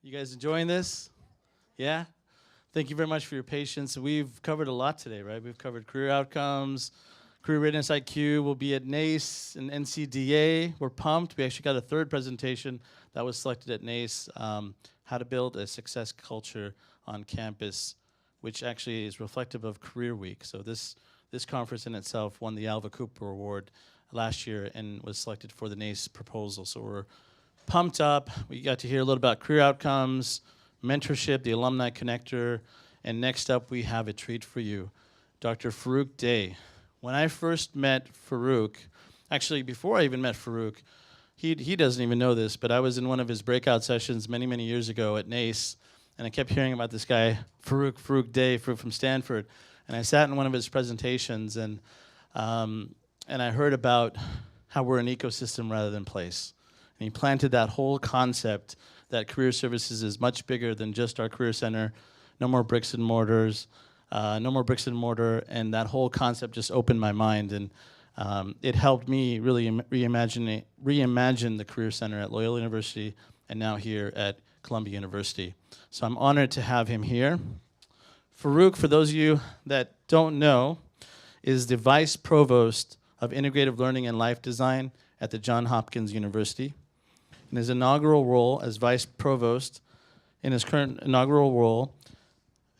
You guys enjoying this? Yeah? Thank you very much for your patience. We've covered a lot today, right? We've covered career outcomes, career readiness IQ. We'll be at NACE and NCDA. We're pumped. We actually got a third presentation that was selected at NACE, how to build a success culture on campus, which actually is reflective of Career Week. So this conference in itself won the Alva Cooper Award last year and was selected for the NACE proposal. So we're pumped up. We got to hear a little about career outcomes, mentorship, the alumni connector, and next up we have a treat for you, Dr. Farouk Day. When I first met Farooq, actually before I even met Farooq, he doesn't even know this, but I was in one of his breakout sessions many, many years ago at NACE, and I kept hearing about this guy, Farouk Day from Stanford, and I sat in one of his presentations, and I heard about how we're an ecosystem rather than place. And he planted that whole concept that career services is much bigger than just our career center. No more bricks and mortars, and that whole concept just opened my mind, and it helped me really reimagine the career center at Loyola University and now here at Columbia University. So I'm honored to have him here. Farouk, for those of you that don't know, is the Vice Provost of Integrative Learning and Life Design at the Johns Hopkins University. In his inaugural role as Vice Provost, in his current inaugural role,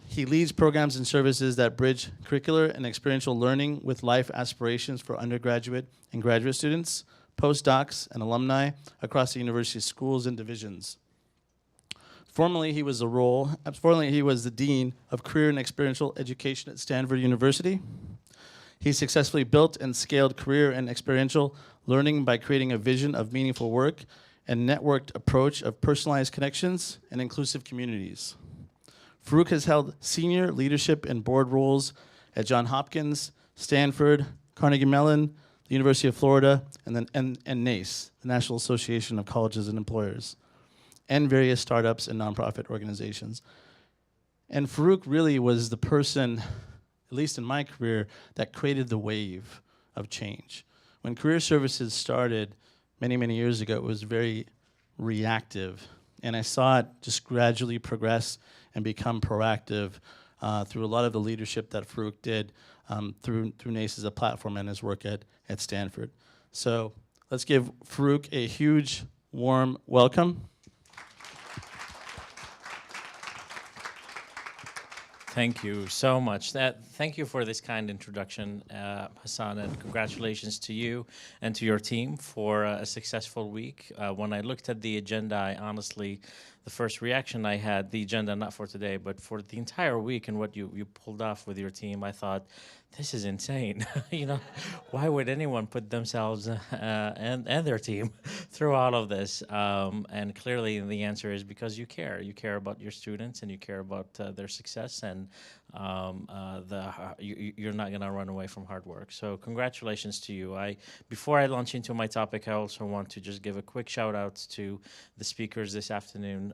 he leads programs and services that bridge curricular and experiential learning with life aspirations for undergraduate and graduate students, postdocs, and alumni across the university's schools and divisions. Formerly, he was the Dean of Career and Experiential Education at Stanford University. He successfully built and scaled career and experiential learning by creating a vision of meaningful work and networked approach of personalized connections and inclusive communities. Farouk has held senior leadership and board roles at Johns Hopkins, Stanford, Carnegie Mellon, the University of Florida, and NACE, the National Association of Colleges and Employers, and various startups and nonprofit organizations. And Farouk really was the person, at least in my career, that created the wave of change. When career services started many, many years ago, it was very reactive. And I saw it just gradually progress and become proactive through a lot of the leadership that Farouk did through NACE as a platform and his work at Stanford. So let's give Farouk a huge, warm welcome. Thank you so much. Thank you for this kind introduction, Hassan, and congratulations to you and to your team for a successful week. When I looked at the agenda, I honestly, the first reaction I had, the agenda not for today, but for the entire week and what you pulled off with your team, I thought, this is insane. Why would anyone put themselves and their team through all of this? And clearly the answer is because you care. You care about your students and you care about their success, and you're not going to run away from hard work. So congratulations to you. Before I launch into my topic, I also want to just give a quick shout out to the speakers this afternoon,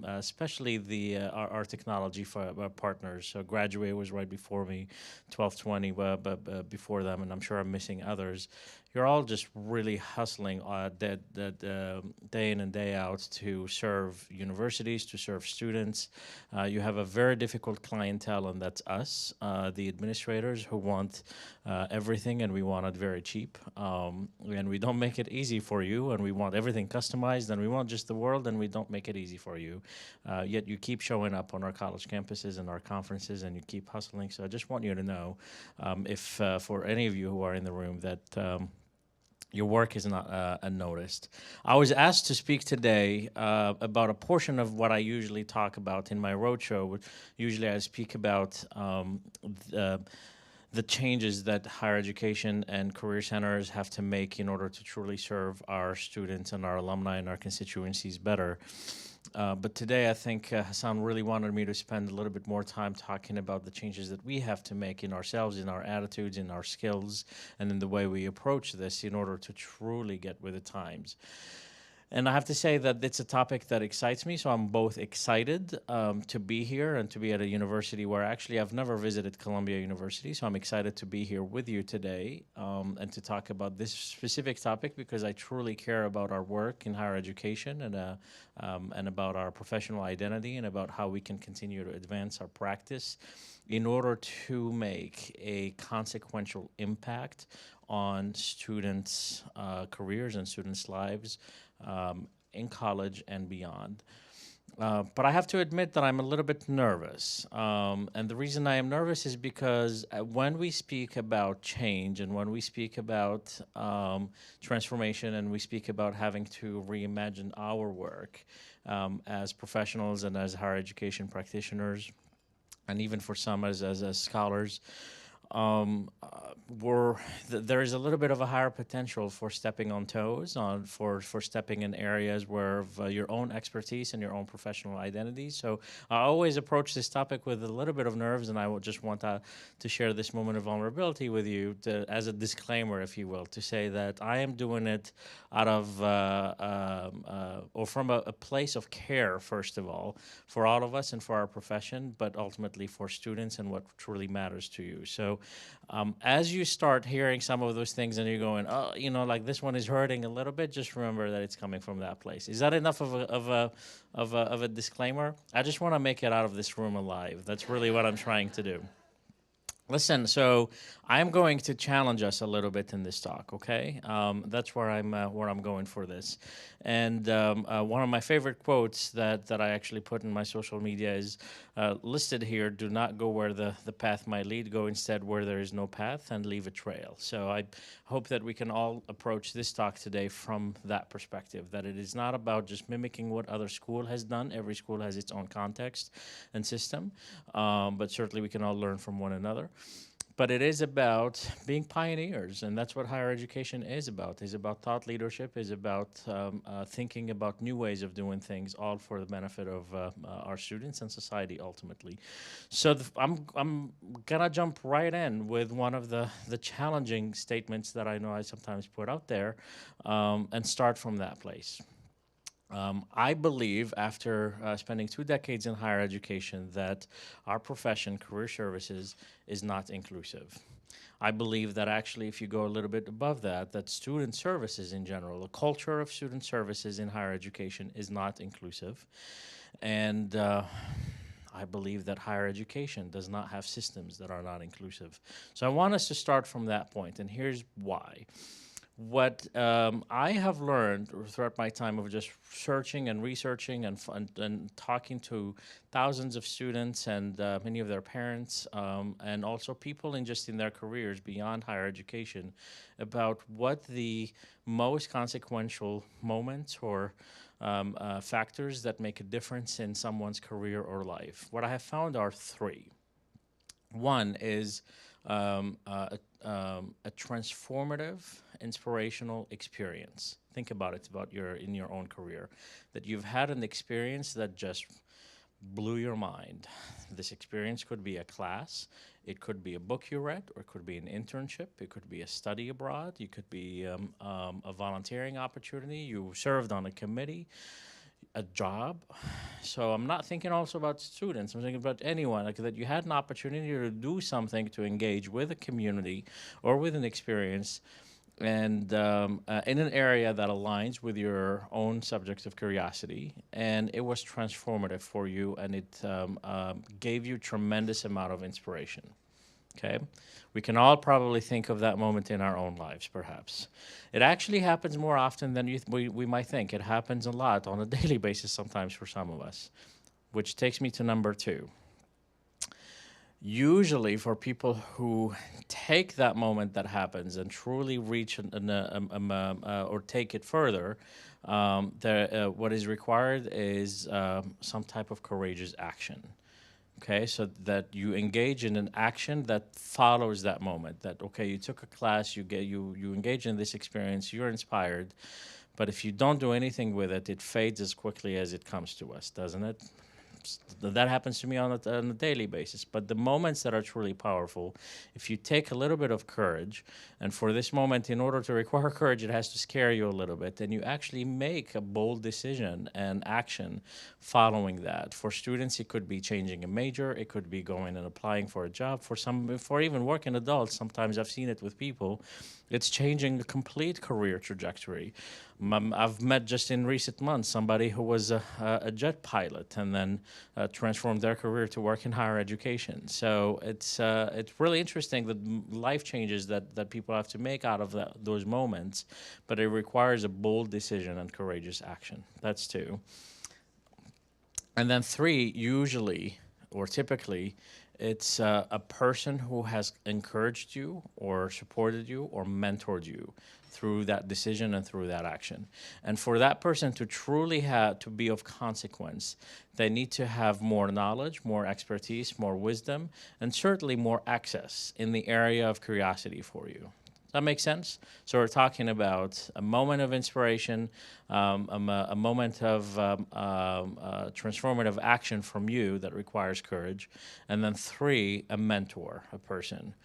especially our technology partners. So Graduate was right before me, 1220 before them, and I'm sure I'm missing others. You're all just really hustling day in and day out to serve universities, to serve students. You have a very difficult clientele, and that's us, the administrators, who want everything, and we want it very cheap. And we don't make it easy for you, and we want everything customized, and we want just the world, and we don't make it easy for you. Yet you keep showing up on our college campuses and our conferences, and you keep hustling. So I just want you to know, if for any of you who are in the room, that your work is not unnoticed. I was asked to speak today about a portion of what I usually talk about in my roadshow. Usually I speak about the changes that higher education and career centers have to make in order to truly serve our students and our alumni and our constituencies better. But today, I think Hassan really wanted me to spend a little bit more time talking about the changes that we have to make in ourselves, in our attitudes, in our skills, and in the way we approach this in order to truly get with the times. And I have to say that it's a topic that excites me. So I'm both excited to be here and to be at a university where actually I've never visited Columbia University. So I'm excited to be here with you today and to talk about this specific topic because I truly care about our work in higher education and about our professional identity and about how we can continue to advance our practice in order to make a consequential impact on students' careers and students' lives in college and beyond. But I have to admit that I'm a little bit nervous. And the reason I am nervous is because when we speak about change and when we speak about transformation and we speak about having to reimagine our work as professionals and as higher education practitioners, and even for some as scholars, um, there is a little bit of a higher potential for stepping on toes, for stepping in areas where your own expertise and your own professional identity. So I always approach this topic with a little bit of nerves, and I would just want to share this moment of vulnerability with you as a disclaimer, if you will, to say that I am doing it out of or from a place of care, first of all, for all of us and for our profession, but ultimately for students and what truly matters to you. So as you start hearing some of those things and you're going, oh, like this one is hurting a little bit, just remember that it's coming from that place. Is that enough of a disclaimer? I just want to make it out of this room alive. That's really what I'm trying to do. Listen, so I'm going to challenge us a little bit in this talk, okay? That's where I'm going for this. And one of my favorite quotes that I actually put in my social media is listed here: "Do not go where the path might lead. Go instead where there is no path, and leave a trail." So I hope that we can all approach this talk today from that perspective, that it is not about just mimicking what other school has done. Every school has its own context and system, but certainly we can all learn from one another. But it is about being pioneers, and that's what higher education is about. It's about thought leadership, is about thinking about new ways of doing things, all for the benefit of our students and society ultimately. So I'm gonna jump right in with one of the challenging statements that I know I sometimes put out there, and start from that place. I believe, after spending 2 decades in higher education, that our profession, career services, is not inclusive. I believe that actually, if you go a little bit above that, that student services in general, the culture of student services in higher education is not inclusive. And I believe that higher education does not have systems that are not inclusive. So I want us to start from that point, and here's why. What I have learned throughout my time of just searching and researching and talking to thousands of students and many of their parents and also people in their careers beyond higher education about what the most consequential moments or factors that make a difference in someone's career or life. What I have found are 3. One is a transformative, inspirational experience. Think about it, in your own career, that you've had an experience that just blew your mind. This experience could be a class, it could be a book you read, or it could be an internship, it could be a study abroad, it could be a volunteering opportunity, you served on a committee, a job. So I'm not thinking also about students. I'm thinking about anyone, like that you had an opportunity to do something to engage with a community or with an experience and in an area that aligns with your own subject of curiosity, and it was transformative for you, and it gave you tremendous amount of inspiration. Okay, we can all probably think of that moment in our own lives, perhaps. It actually happens more often than we might think. It happens a lot on a daily basis sometimes for some of us, which takes me to number 2. Usually for people who take that moment that happens and truly reach or take it further, what is required is some type of courageous action. Okay, so that you engage in an action that follows that moment. That, okay, you took a class, you engage in this experience, you're inspired, but if you don't do anything with it, it fades as quickly as it comes to us, doesn't it? That happens to me on a daily basis. But the moments that are truly powerful, if you take a little bit of courage, and for this moment, in order to require courage, it has to scare you a little bit, and you actually make a bold decision and action following that. For students, it could be changing a major, it could be going and applying for a job. For even working adults, sometimes I've seen it with people, it's changing the complete career trajectory. I've met just in recent months somebody who was a jet pilot and then transformed their career to work in higher education. So it's really interesting that life changes that people have to make out of those moments, but it requires a bold decision and courageous action. That's two. And then three, usually or typically, it's a person who has encouraged you or supported you or mentored you through that decision and through that action. And for that person to truly have to be of consequence, they need to have more knowledge, more expertise, more wisdom, and certainly more access in the area of curiosity for you. That makes sense? So we're talking about a moment of inspiration, a moment of transformative action from you that requires courage, and then three, a mentor, a person.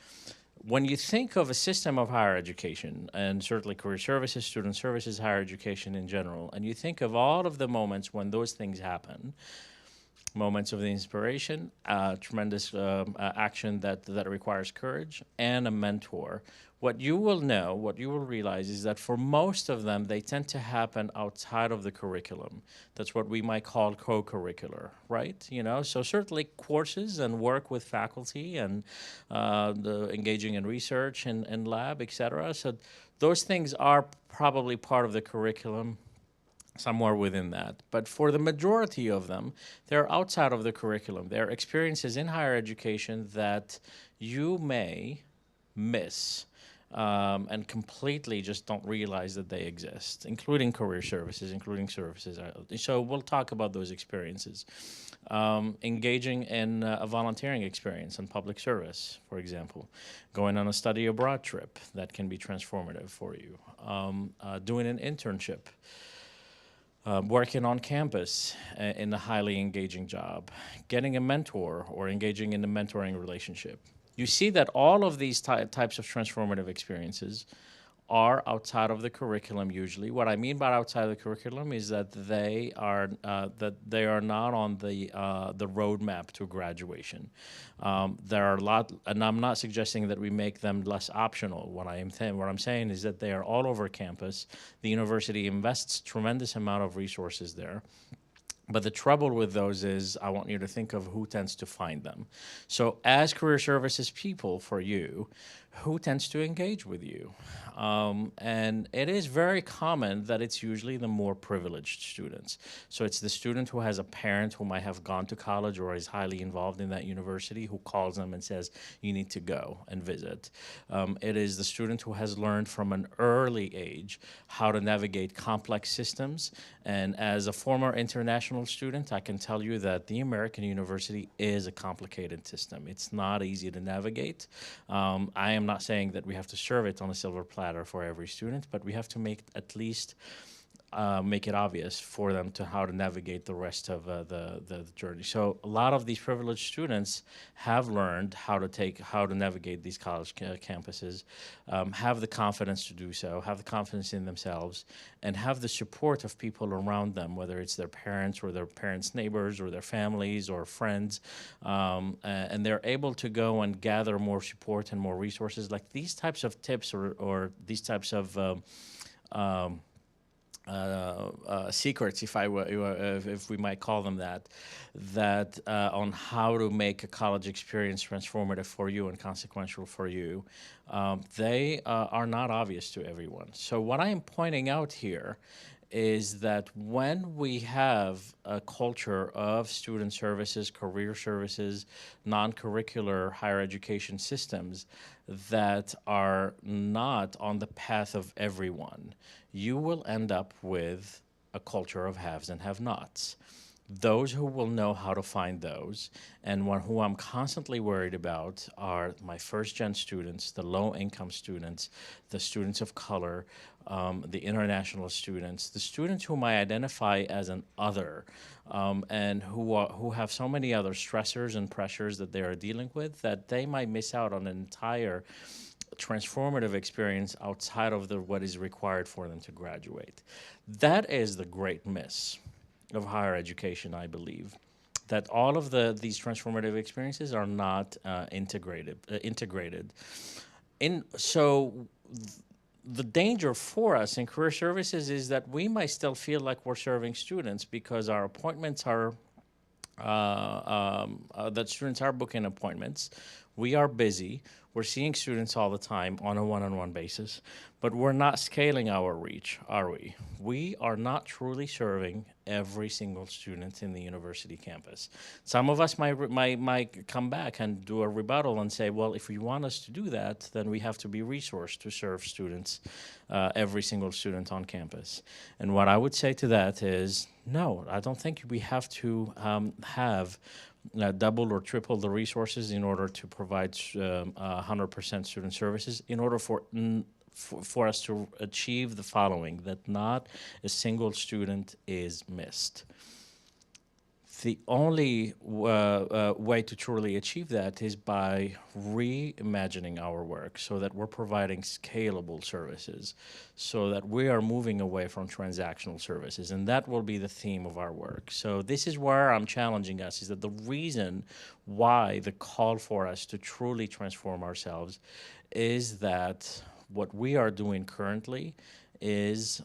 When you think of a system of higher education, and certainly career services, student services, higher education in general, and you think of all of the moments when those things happen, moments of the inspiration, tremendous action that requires courage, and a mentor, what you will know, what you will realize is that for most of them, they tend to happen outside of the curriculum. That's what we might call co-curricular, right? You know, so certainly courses and work with faculty and the engaging in research and lab, et cetera. So those things are probably part of the curriculum, somewhere within that. But for the majority of them, they're outside of the curriculum. They're experiences in higher education that you may miss and completely just don't realize that they exist, including career services, including services. So we'll talk about those experiences. Engaging in a volunteering experience and public service, for example. Going on a study abroad trip that can be transformative for you. Doing an internship. Working on campus in a highly engaging job, getting a mentor or engaging in a mentoring relationship. You see that all of these types of transformative experiences are outside of the curriculum usually. What I mean by outside of the curriculum is that they are not on the roadmap to graduation. There are a lot, and I'm not suggesting that we make them less optional. What I'm saying is that they are all over campus. The university invests tremendous amount of resources there. But the trouble with those is I want you to think of who tends to find them. So as career services people for you, who tends to engage with you? And it is very common that it's usually the more privileged students. So it's the student who has a parent who might have gone to college or is highly involved in that university who calls them and says, you need to go and visit. It is the student who has learned from an early age how to navigate complex systems. And as a former international student, I can tell you that the American university is a complicated system. It's not easy to navigate. I am not saying that we have to serve it on a silver platter for every student, but we have to make at least make it obvious for them to how to navigate the rest of the journey. So a lot of these privileged students have learned how to navigate these college campuses, have the confidence to do so, have the confidence in themselves, and have the support of people around them, whether it's their parents or their parents' neighbors or their families or friends, and they're able to go and gather more support and more resources. Like these types of tips or these types of secrets, if we might call them that on how to make a college experience transformative for you and consequential for you, they are not obvious to everyone. So what I am pointing out here is that when we have a culture of student services, career services, non-curricular higher education systems that are not on the path of everyone, you will end up with a culture of haves and have-nots. Those who will know how to find those, and one who I'm constantly worried about are my first gen students, the low income students, the students of color, the international students, the students whom I identify as an other, and who have so many other stressors and pressures that they are dealing with that they might miss out on an entire transformative experience outside of what is required for them to graduate. That is the great miss of higher education, I believe, that all of these transformative experiences are not integrated. The danger for us in career services is that we might still feel like we're serving students because our appointments are that students are booking appointments. We are busy. We're seeing students all the time on a one-on-one basis, but we're not scaling our reach, are we? We are not truly serving every single student in the university campus. Some of us might come back and do a rebuttal and say, well, if you want us to do that, then we have to be resourced to serve students, every single student on campus. And what I would say to that is, no, I don't think we have to have double or triple the resources in order to provide 100% student services in order for us to achieve the following, that not a single student is missed. The only way to truly achieve that is by reimagining our work so that we're providing scalable services, so that we are moving away from transactional services, and that will be the theme of our work. So this is where I'm challenging us, is that the reason why the call for us to truly transform ourselves is that what we are doing currently is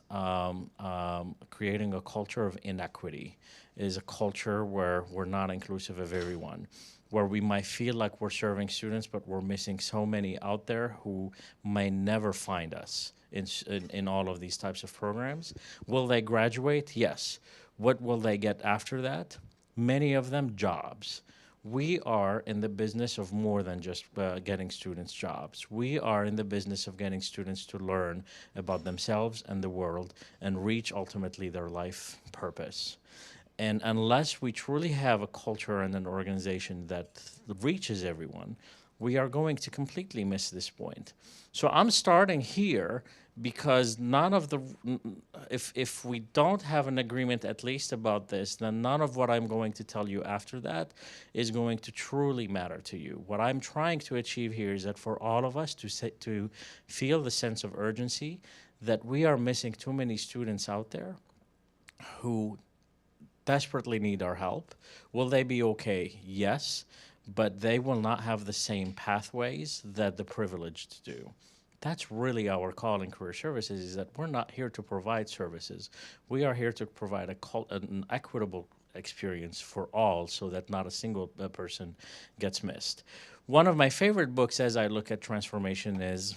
creating a culture of inequity, is a culture where we're not inclusive of everyone, where we might feel like we're serving students, but we're missing so many out there who may never find us in all of these types of programs. Will they graduate? Yes. What will they get after that? Many of them jobs. We are in the business of more than just getting students jobs. We are in the business of getting students to learn about themselves and the world and reach ultimately their life purpose. And unless we truly have a culture and an organization that reaches everyone, we are going to completely miss this point. So I'm starting here because if we don't have an agreement at least about this, then none of what I'm going to tell you after that is going to truly matter to you. What I'm trying to achieve here is that for all of us to feel the sense of urgency that we are missing too many students out there who desperately need our help. Will they be okay? Yes, but they will not have the same pathways that the privileged do. That's really our call in career services, is that we're not here to provide services. We are here to provide an equitable experience for all so that not a single person gets missed. One of my favorite books as I look at transformation is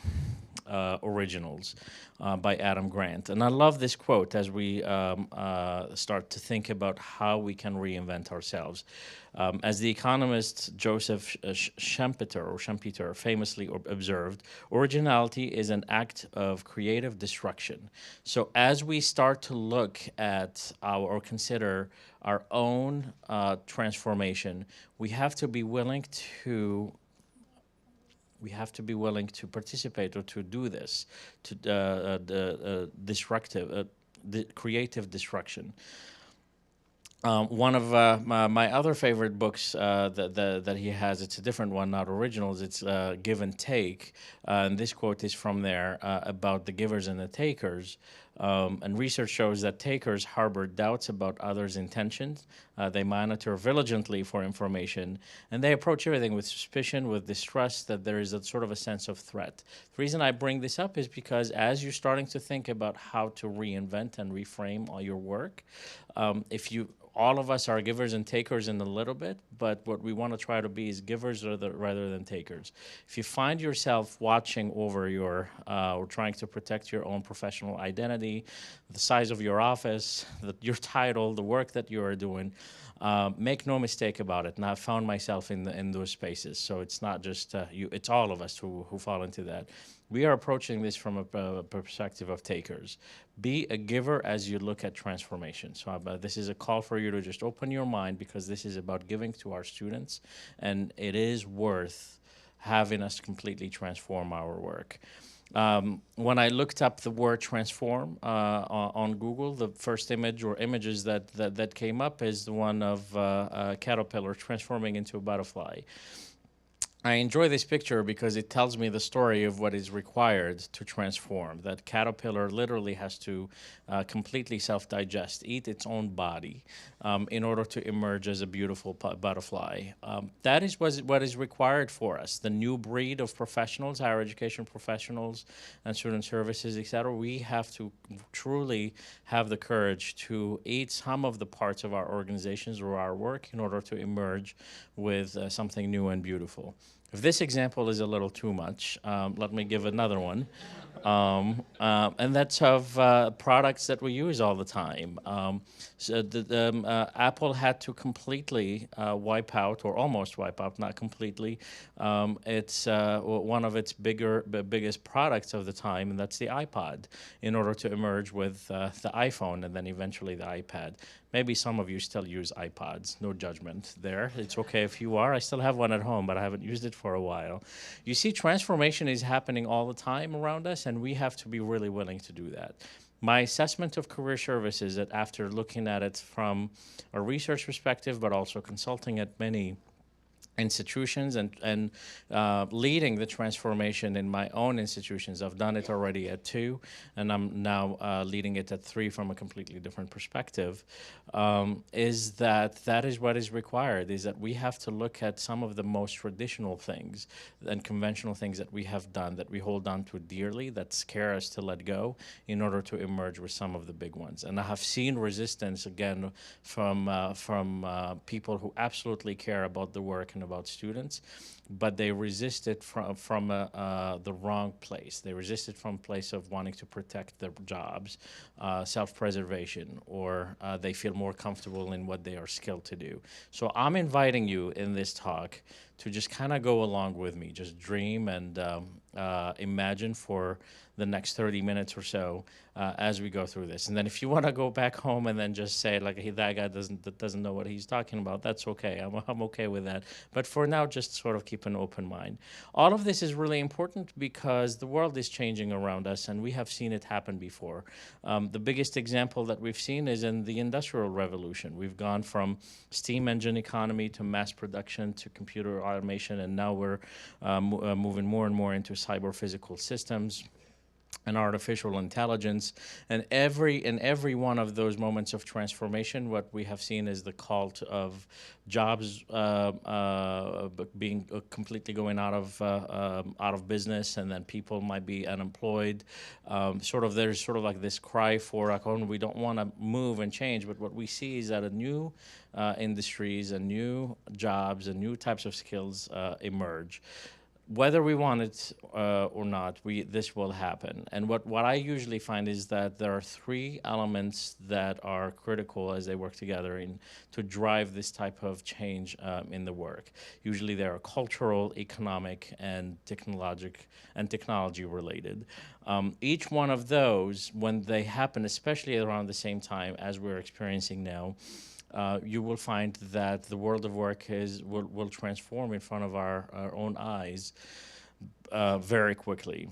Originals by Adam Grant. And I love this quote as we start to think about how we can reinvent ourselves. As the economist Joseph Schumpeter famously observed, originality is an act of creative destruction. So as we start to look at or consider our own transformation, we have to be willing to participate or to do this, to the creative destruction. One of my other favorite books that he has, it's a different one, not Originals, it's Give and Take. And this quote is from there about the givers and the takers. And research shows that takers harbor doubts about others' intentions. They monitor vigilantly for information, and they approach everything with suspicion, with distrust, that there is a sort of a sense of threat. The reason I bring this up is because as you're starting to think about how to reinvent and reframe all your work, all of us are givers and takers in a little bit, but what we want to try to be is givers rather than takers. If you find yourself watching over or trying to protect your own professional identity, the size of your office, your title, the work that you are doing, make no mistake about it. And I've found myself in those spaces. So it's not just you; it's all of us who fall into that. We are approaching this from a perspective of takers. Be a giver as you look at transformation. So this is a call for you you to just open your mind, because this is about giving to our students, and it is worth having us completely transform our work. When I looked up the word transform on Google, the first image or images that came up is the one of a caterpillar transforming into a butterfly. I enjoy this picture because it tells me the story of what is required to transform. That caterpillar literally has to completely self-digest, eat its own body, in order to emerge as a beautiful butterfly. That is what is required for us. The new breed of professionals, higher education professionals, and student services, etc. We have to truly have the courage to eat some of the parts of our organizations or our work in order to emerge with something new and beautiful. If this example is a little too much, let me give another one. And that's of products that we use all the time. Apple had to completely wipe out, or almost wipe out, not completely, it's one of its biggest products of the time, and that's the iPod, in order to emerge with the iPhone and then eventually the iPad. Maybe some of you still use iPods. No judgment there. It's okay if you are. I still have one at home, but I haven't used it for a while. You see, transformation is happening all the time around us, and we have to be really willing to do that. My assessment of career services, that after looking at it from a research perspective, but also consulting at many institutions and leading the transformation in my own institutions. I've done it already at 2, and I'm now leading it at 3 from a completely different perspective, is that is what is required, is that we have to look at some of the most traditional things and conventional things that we have done, that we hold on to dearly, that scare us to let go, in order to emerge with some of the big ones. And I have seen resistance, again, from people who absolutely care about the work and about students, but they resist it from the wrong place. They resist it from a place of wanting to protect their jobs, self-preservation, or they feel more comfortable in what they are skilled to do. So I'm inviting you in this talk to just kind of go along with me, just dream and imagine for the next 30 minutes or so as we go through this. And then if you want to go back home and then just say, like, hey, that guy doesn't know what he's talking about, that's okay. I'm okay with that. But for now, just sort of keep an open mind. All of this is really important because the world is changing around us, and we have seen it happen before. The biggest example that we've seen is in the Industrial Revolution. We've gone from steam engine economy to mass production to computer automation, and now we're moving more and more into cyber physical systems and artificial intelligence. And in every one of those moments of transformation, what we have seen is the cult of jobs being completely going out of business, and then people might be unemployed. There's sort of like this cry for, like, oh, we don't want to move and change. But what we see is that a new industries and new jobs and new types of skills emerge. Whether we want it or not, this will happen. And what I usually find is that there are 3 elements that are critical as they work together to drive this type of change in the work. Usually they are cultural, economic, and technology related. Each one of those, when they happen, especially around the same time as we're experiencing now, you will find that the world of work will transform in front of our own eyes very quickly.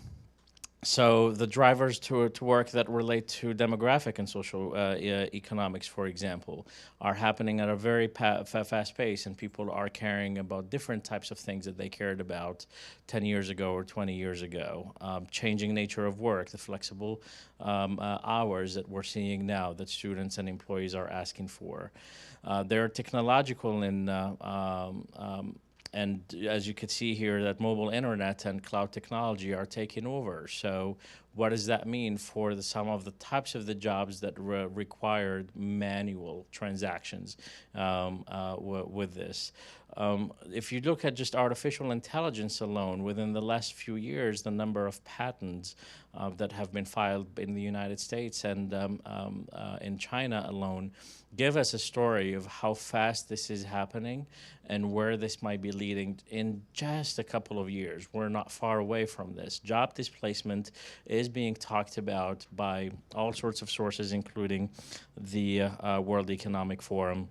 So the drivers to work that relate to demographic and social economics, for example, are happening at a very fast pace, and people are caring about different types of things that they cared about 10 years ago or 20 years ago. Changing nature of work, the flexible hours that we're seeing now that students and employees are asking for. They're technological and as you can see here, that mobile internet and cloud technology are taking over. So what does that mean for some of the types of the jobs that required manual transactions with this? If you look at just artificial intelligence alone, within the last few years, the number of patents that have been filed in the United States and in China alone give us a story of how fast this is happening and where this might be leading in just a couple of years. We're not far away from this. Job displacement is being talked about by all sorts of sources, including the World Economic Forum.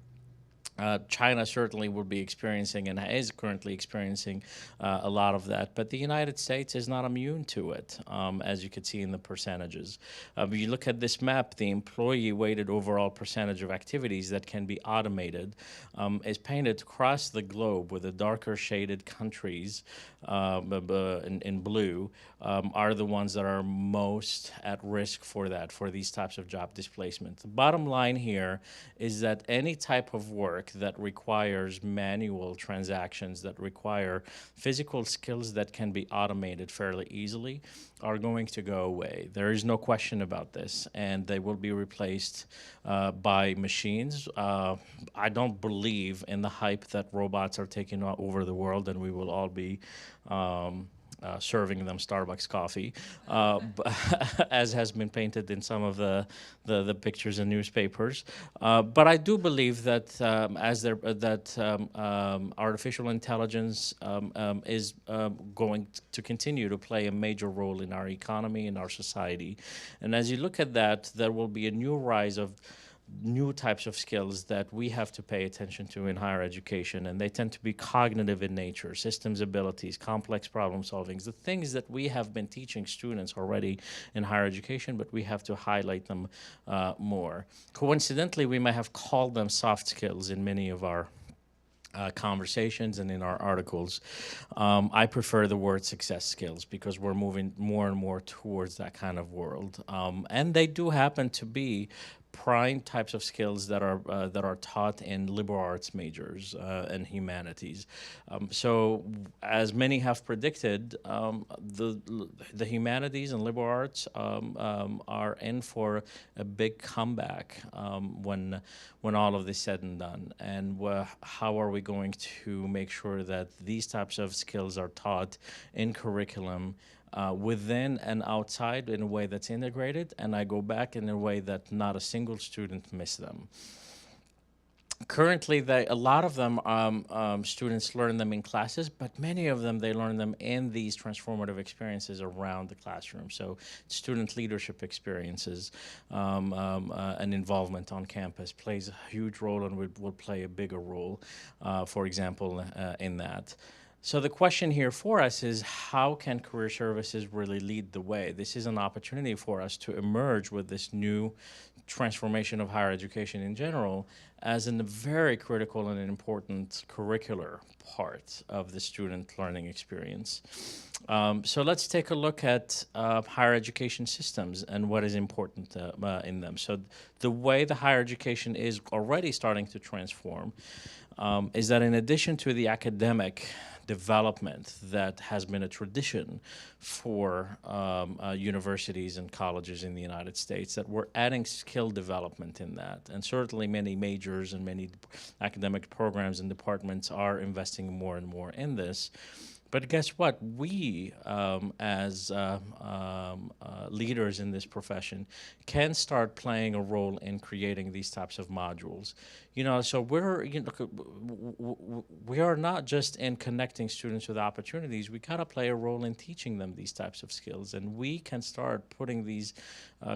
China certainly will be experiencing and is currently experiencing a lot of that, but the United States is not immune to it, as you can see in the percentages. If you look at this map, the employee-weighted overall percentage of activities that can be automated is painted across the globe with the darker shaded countries in blue are the ones that are most at risk for that, for these types of job displacement. The bottom line here is that any type of work that requires manual transactions, that require physical skills that can be automated fairly easily, are going to go away. There is no question about this, and they will be replaced by machines. I don't believe in the hype that robots are taking over the world and we will all be serving them Starbucks coffee, as has been painted in some of the pictures in newspapers. But I do believe that artificial intelligence is going to continue to play a major role in our economy, in our society. And as you look at that, there will be a new rise of new types of skills that we have to pay attention to in higher education, and they tend to be cognitive in nature, systems abilities, complex problem solving, the things that we have been teaching students already in higher education, but we have to highlight them more. Coincidentally, we may have called them soft skills in many of our conversations and in our articles. I prefer the word success skills because we're moving more and more towards that kind of world. And they do happen to be prime types of skills that are taught in liberal arts majors and humanities. So, as many have predicted, the humanities and liberal arts are in for a big comeback when all of this is said and done. And how are we going to make sure that these types of skills are taught in curriculum within and outside in a way that's integrated, and I go back in a way that not a single student miss them. Currently, a lot of them, students learn them in classes, but many of them, they learn them in these transformative experiences around the classroom. So student leadership experiences and involvement on campus plays a huge role and will play a bigger role, for example, in that. So the question here for us is, how can career services really lead the way? This is an opportunity for us to emerge with this new transformation of higher education in general as a very critical and important curricular part of the student learning experience. So let's take a look at higher education systems and what is important in them. So the way the higher education is already starting to transform is that in addition to the academic development that has been a tradition for universities and colleges in the United States, that we're adding skill development in that. And certainly many majors and many academic programs and departments are investing more and more in this. But guess what? We, as leaders in this profession, can start playing a role in creating these types of modules. So we are not just in connecting students with opportunities. We gotta play a role in teaching them these types of skills, and we can start putting these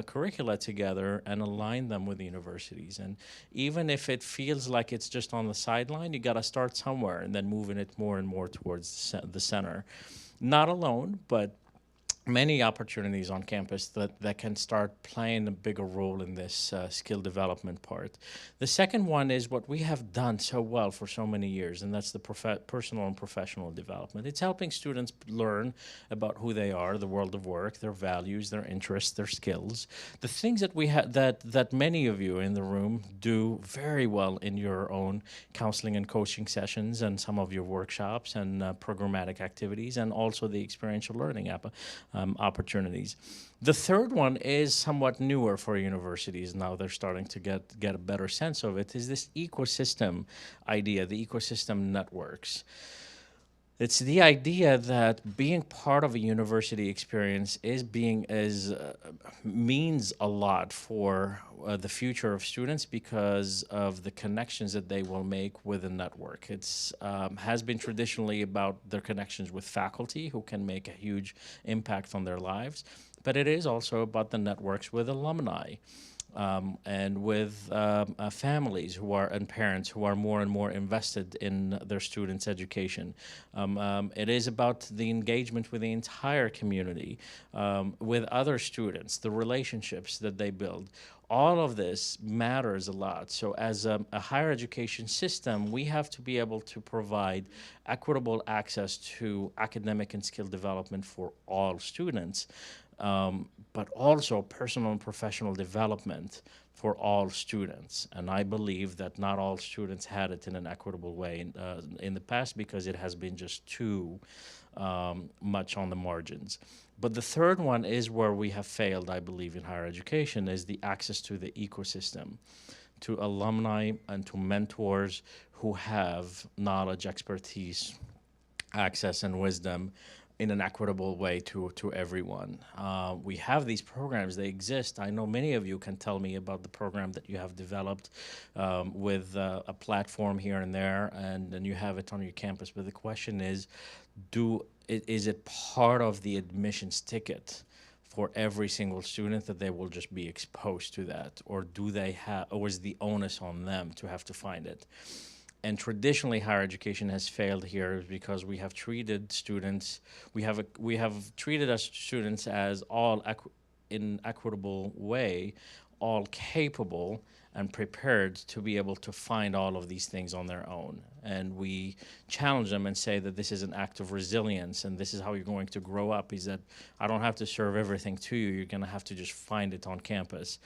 curricula together and align them with the universities. And even if it feels like it's just on the sideline, you gotta start somewhere and then moving it more and more towards the center. Not alone, but many opportunities on campus that can start playing a bigger role in this skill development part. The second one is what we have done so well for so many years, and that's the personal and professional development. It's helping students learn about who they are, the world of work, their values, their interests, their skills, the things that we have that many of you in the room do very well in your own counseling and coaching sessions and some of your workshops and programmatic activities, and also the experiential learning opportunities. The third one is somewhat newer for universities. Now they're starting to get a better sense of it, is this ecosystem idea, the ecosystem networks. It's the idea that being part of a university experience means a lot for the future of students because of the connections that they will make with a network. It's has been traditionally about their connections with faculty, who can make a huge impact on their lives, but it is also about the networks with alumni. And with families and parents who are more and more invested in their students' education. It is about the engagement with the entire community, with other students, the relationships that they build. All of this matters a lot. So as a higher education system, we have to be able to provide equitable access to academic and skill development for all students, but also personal and professional development for all students. And I believe that not all students had it in an equitable way in the past because it has been just too much on the margins. But the third one is where we have failed, I believe, in higher education, is the access to the ecosystem, to alumni and to mentors who have knowledge, expertise, access, and wisdom in an equitable way to everyone. We have these programs, they exist. I know many of you can tell me about the program that you have developed with a platform here and there, and you have it on your campus. But the question is it part of the admissions ticket for every single student that they will just be exposed to that? Or or is the onus on them to have to find it? And traditionally, higher education has failed here because we have treated students, we have treated us students as all in equitable way, all capable and prepared to be able to find all of these things on their own. And we challenge them and say that this is an act of resilience and this is how you're going to grow up, is that I don't have to serve everything to you, you're gonna have to just find it on campus.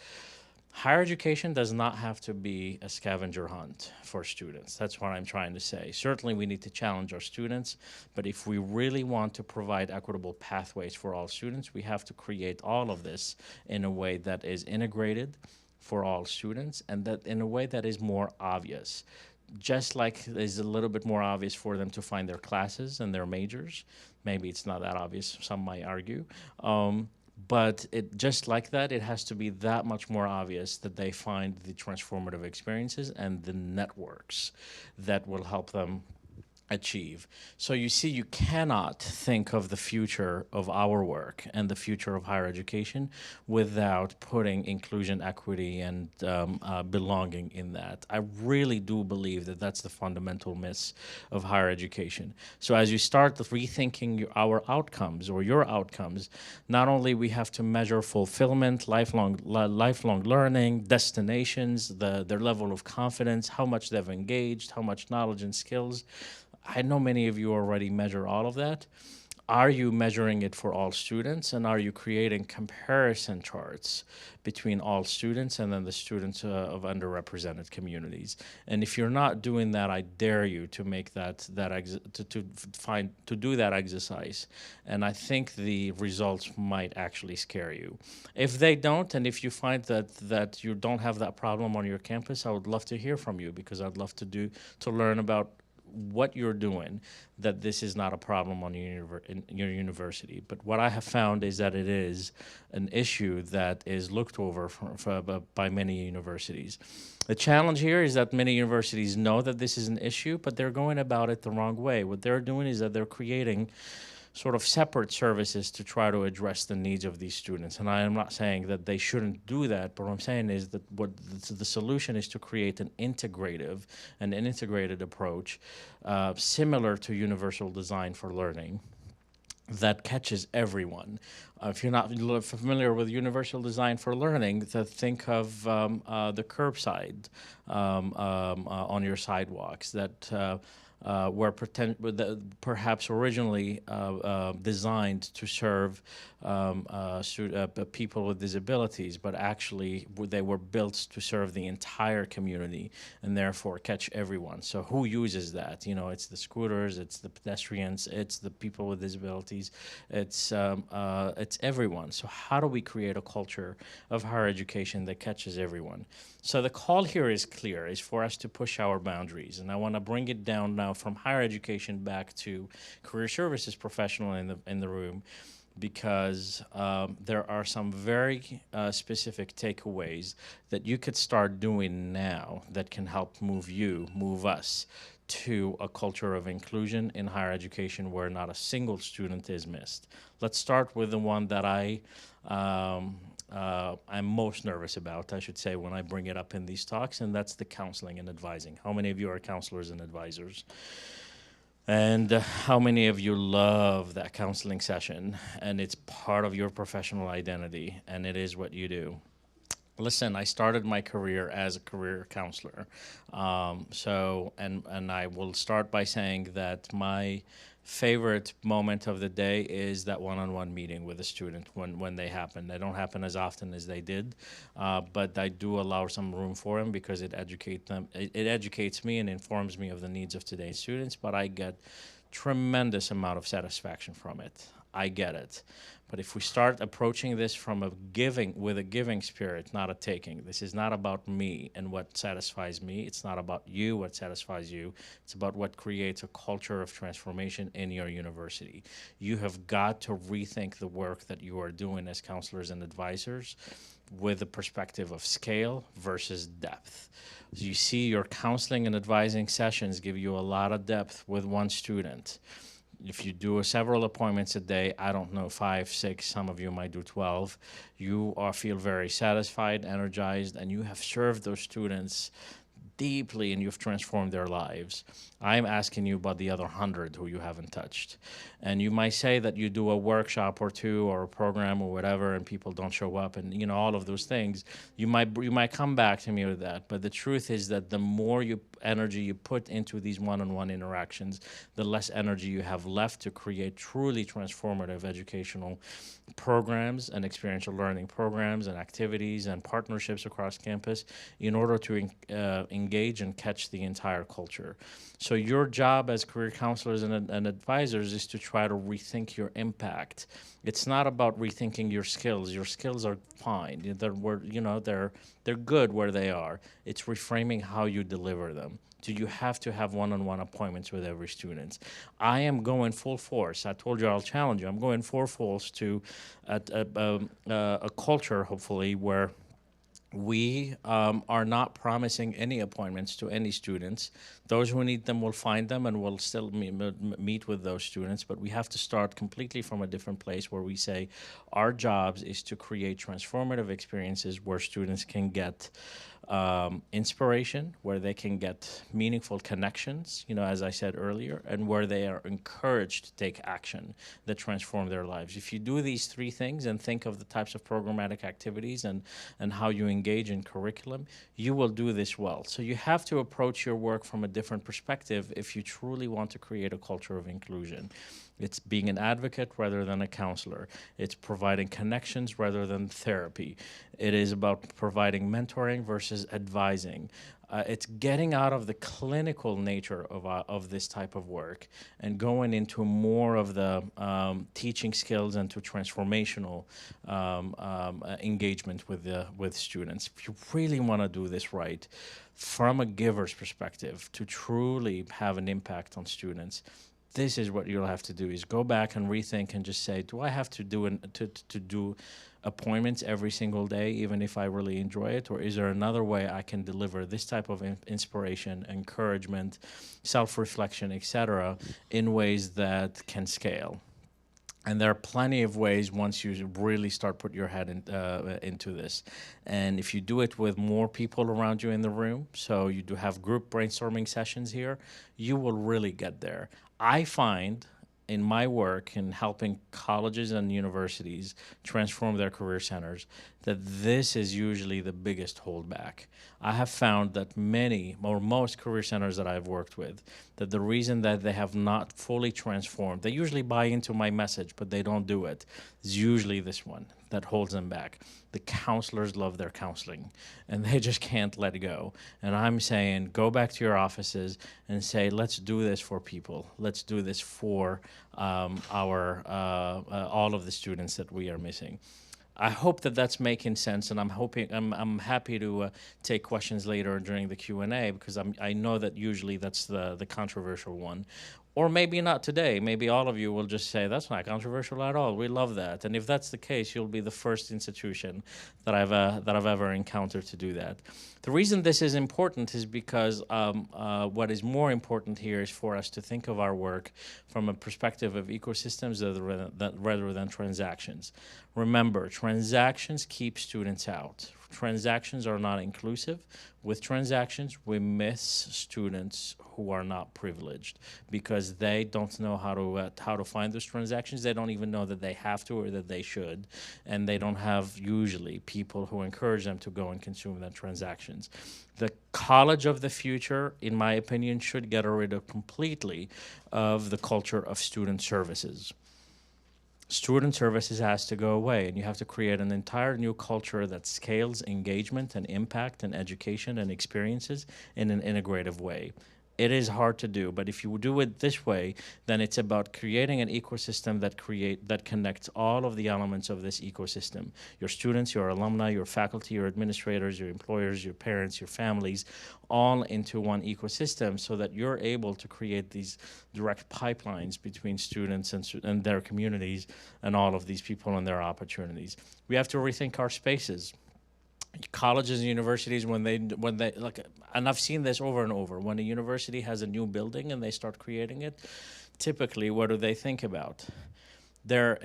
Higher education does not have to be a scavenger hunt for students. That's what I'm trying to say. Certainly we need to challenge our students, but if we really want to provide equitable pathways for all students, we have to create all of this in a way that is integrated for all students and that in a way that is more obvious. Just like it's a little bit more obvious for them to find their classes and their majors. Maybe it's not that obvious, some might argue. But just like that, it has to be that much more obvious that they find the transformative experiences and the networks that will help them achieve. So you see, you cannot think of the future of our work and the future of higher education without putting inclusion, equity, and belonging in that. I really do believe that that's the fundamental miss of higher education. So as you start rethinking our outcomes or your outcomes, not only we have to measure fulfillment, lifelong learning, destinations, their level of confidence, how much they've engaged, how much knowledge and skills. I know many of you already measure all of that. Are you measuring it for all students, and are you creating comparison charts between all students and then the students of underrepresented communities? And if you're not doing that, I dare you to make to do that exercise. And I think the results might actually scare you. If they don't, and if you find that you don't have that problem on your campus, I would love to hear from you, because I'd love to learn about what you're doing, that this is not a problem on in your university. But what I have found is that it is an issue that is looked over by many universities. The challenge here is that many universities know that this is an issue, but they're going about it the wrong way. What they're doing is that they're creating sort of separate services to try to address the needs of these students. And I am not saying that they shouldn't do that, but what I'm saying is that what the solution is to create an integrated approach similar to universal design for learning that catches everyone. If you're not familiar with universal design for learning, think of the curbside on your sidewalks, that perhaps originally designed to serve people with disabilities, but actually they were built to serve the entire community and therefore catch everyone. So who uses that? You know, it's the scooters, it's the pedestrians, it's the people with disabilities, it's everyone. So how do we create a culture of higher education that catches everyone? So the call here is clear, is for us to push our boundaries. And I want to bring it down now from higher education back to career services professional in the room, because there are some very specific takeaways that you could start doing now that can help move us to a culture of inclusion in higher education where not a single student is missed. Let's start with the one that I'm most nervous about, I should say, when I bring it up in these talks, and that's the counseling and advising. How many of you are counselors and advisors? And how many of you love that counseling session and it's part of your professional identity and it is what you do? Listen, I started my career as a career counselor. And I will start by saying that my favorite moment of the day is that one-on-one meeting with a student when they happen. They don't happen as often as they did, but I do allow some room for them because it educates me and informs me of the needs of today's students, but I get tremendous amount of satisfaction from it. I get it. But if we start approaching this from with a giving spirit, not a taking, this is not about me and what satisfies me. It's not about you, what satisfies you. It's about what creates a culture of transformation in your university. You have got to rethink the work that you are doing as counselors and advisors with the perspective of scale versus depth. So you see, your counseling and advising sessions give you a lot of depth with one student. If you do several appointments a day, I don't know, 5, 6, some of you might do 12, you feel very satisfied, energized, and you have served those students deeply and you've transformed their lives. I'm asking you about the other 100 who you haven't touched. And you might say that you do a workshop or two or a program or whatever and people don't show up and, you know, all of those things. You might come back to me with that. But the truth is that the more energy you put into these one-on-one interactions, the less energy you have left to create truly transformative educational programs and experiential learning programs and activities and partnerships across campus in order to engage and catch the entire culture. So your job as career counselors and advisors is to try to rethink your impact. It's not about rethinking your skills. Your skills are fine. They're good where they are. It's reframing how you deliver them. Do you have to have one-on-one appointments with every student? I am going full force. I told you I'll challenge you. I'm going full force to a culture, hopefully, where we are not promising any appointments to any students. Those who need them will find them and will still meet with those students, but we have to start completely from a different place where we say our jobs is to create transformative experiences where students can get inspiration, where they can get meaningful connections, as I said earlier, and where they are encouraged to take action that transform their lives. If you do these three things and think of the types of programmatic activities and how you engage in curriculum, you will do this well. So you have to approach your work from a different perspective if you truly want to create a culture of inclusion. It's being an advocate rather than a counselor. It's providing connections rather than therapy. It is about providing mentoring versus advising. It's getting out of the clinical nature of this type of work and going into more of the teaching skills and to transformational engagement with students. If you really want to do this right, from a giver's perspective, to truly have an impact on students, this is what you'll have to do: is go back and rethink and just say, do I have to do appointments every single day, even if I really enjoy it? Or is there another way I can deliver this type of inspiration, encouragement, self-reflection, etc., in ways that can scale? And there are plenty of ways once you really start put your head into this. And if you do it with more people around you in the room, so you do have group brainstorming sessions here, you will really get there. I find in my work in helping colleges and universities transform their career centers, that this is usually the biggest holdback. I have found that many or most career centers that I've worked with, that the reason that they have not fully transformed, they usually buy into my message, but they don't do it, is usually this one that holds them back. The counselors love their counseling and they just can't let go. And I'm saying, go back to your offices and say, let's do this for people. Let's do this for all of the students that we are missing. I hope that that's making sense, and I'm happy to take questions later during the Q&A, because I know that usually that's the controversial one. Or maybe not today. Maybe all of you will just say, that's not controversial at all. We love that. And if that's the case, you'll be the first institution that I've ever encountered to do that. The reason this is important is because what is more important here is for us to think of our work from a perspective of ecosystems rather than transactions. Remember, transactions keep students out. Transactions are not inclusive. With transactions, we miss students who are not privileged because they don't know how to find those transactions. They don't even know that they have to or that they should, and they don't have usually people who encourage them to go and consume that transactions. The college of the future, in my opinion, should get rid of completely of the culture of student services. Student services has to go away, and you have to create an entire new culture that scales engagement and impact and education and experiences in an integrative way. It is hard to do, but if you do it this way, then it's about creating an ecosystem that connects all of the elements of this ecosystem. Your students, your alumni, your faculty, your administrators, your employers, your parents, your families, all into one ecosystem, so that you're able to create these direct pipelines between students and their communities and all of these people and their opportunities. We have to rethink our spaces. Colleges and universities, when they like, and I've seen this over and over, when a university has a new building and they start creating it, typically what do they think about? They're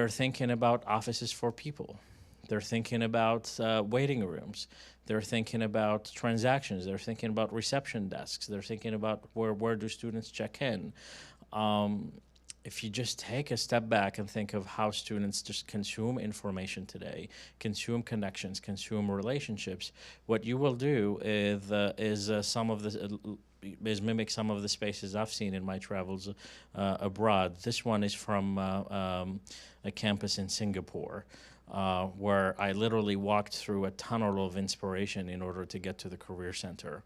thinking about offices for people. They're thinking about waiting rooms. They're thinking about transactions. They're thinking about reception desks. They're thinking about where do students check in. If you just take a step back and think of how students just consume information today, consume connections, consume relationships, what you will do is mimic some of the spaces I've seen in my travels abroad. This one is from a campus in Singapore, where I literally walked through a tunnel of inspiration in order to get to the career center.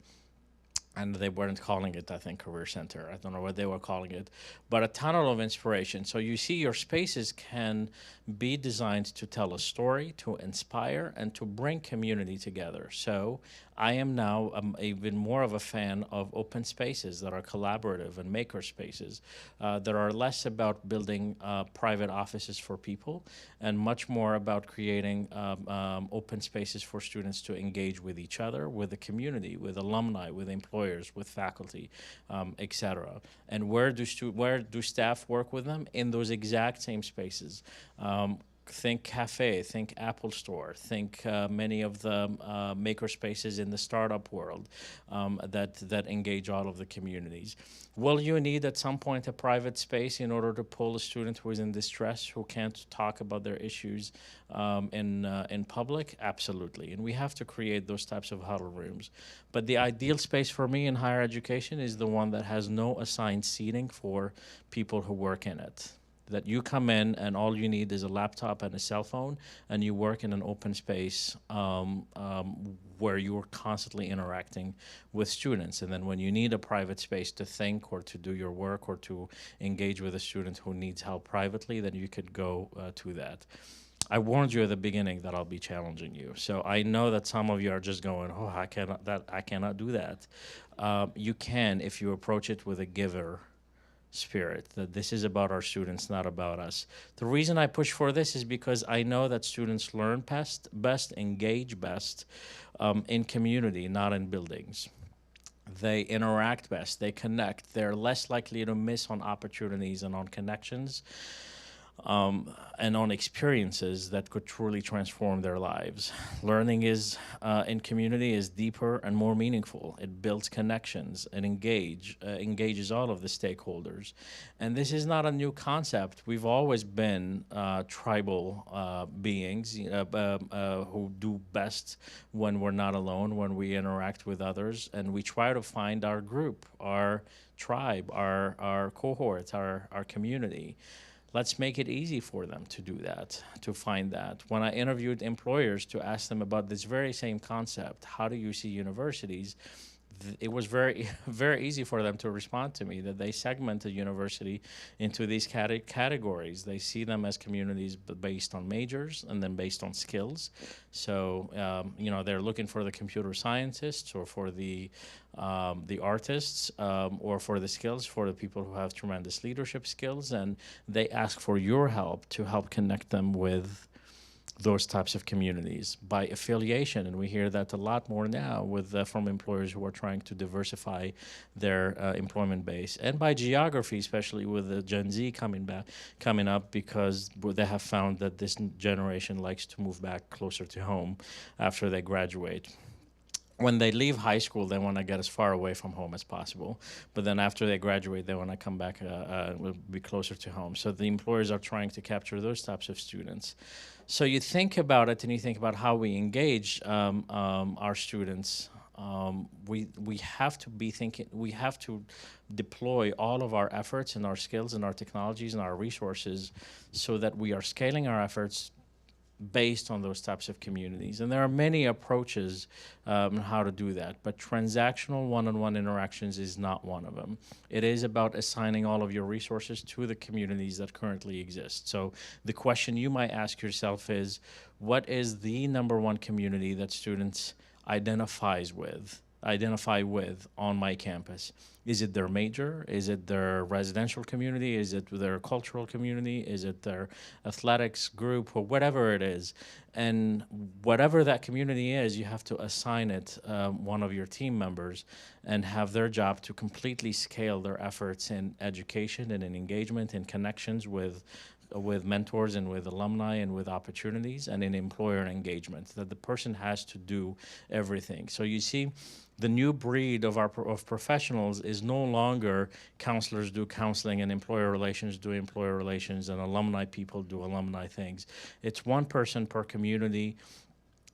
And they weren't calling it, I think, Career Center. I don't know what they were calling it, but a tunnel of inspiration. So you see, your spaces can be designed to tell a story, to inspire, and to bring community together. So I am now even more of a fan of open spaces that are collaborative and maker spaces that are less about building private offices for people and much more about creating open spaces for students to engage with each other, with the community, with alumni, with employers, with faculty, etc. And where do staff work with them? In those exact same spaces. Think cafe, think Apple Store, think many of the maker spaces in the startup world that engage all of the communities. Will you need at some point a private space in order to pull a student who is in distress, who can't talk about their issues in public? Absolutely. And we have to create those types of huddle rooms. But the ideal space for me in higher education is the one that has no assigned seating for people who work in it. That you come in and all you need is a laptop and a cell phone, and you work in an open space where you're constantly interacting with students. And then when you need a private space to think or to do your work or to engage with a student who needs help privately, then you could go to that. I warned you at the beginning that I'll be challenging you. So I know that some of you are just going, oh, I cannot do that. You can if you approach it with a giver spirit, that this is about our students, not about us. The reason I push for this is because I know that students learn best, engage best in community, not in buildings. They interact best, they connect, they're less likely to miss on opportunities and on connections and on experiences that could truly transform their lives. Learning is in community is deeper and more meaningful. It builds connections and engages all of the stakeholders. And this is not a new concept. We've always been tribal beings who do best when we're not alone, when we interact with others, and we try to find our group, our tribe, our cohort, our community. Let's make it easy for them to do that, to find that. When I interviewed employers to ask them about this very same concept, how do you see universities? It was very, very easy for them to respond to me that they segment a university into these categories. They see them as communities based on majors and then based on skills. So, they're looking for the computer scientists or for the artists or for the skills for the people who have tremendous leadership skills. And they ask for your help to help connect them with those types of communities by affiliation, and we hear that a lot more now with from employers who are trying to diversify their employment base, and by geography, especially with the Gen Z coming up, because they have found that this generation likes to move back closer to home after they graduate. When they leave high school, they want to get as far away from home as possible. But then after they graduate, they want to come back, be closer to home. So the employers are trying to capture those types of students. So you think about it, and you think about how we engage our students. We have to be thinking. We have to deploy all of our efforts and our skills and our technologies and our resources, so that we are scaling our efforts based on those types of communities. And there are many approaches on how to do that, but transactional one-on-one interactions is not one of them. It is about assigning all of your resources to the communities that currently exist. So the question you might ask yourself is, what is the number one community that students identify with on my campus? Is it their major? Is it their residential community? Is it their cultural community? Is it their athletics group, or whatever it is? And whatever that community is, you have to assign it one of your team members and have their job to completely scale their efforts in education and in engagement and connections with mentors and with alumni and with opportunities and in employer engagement, that the person has to do everything. So you see, the new breed of professionals is no longer counselors do counseling and employer relations do employer relations and alumni people do alumni things. It's one person per community,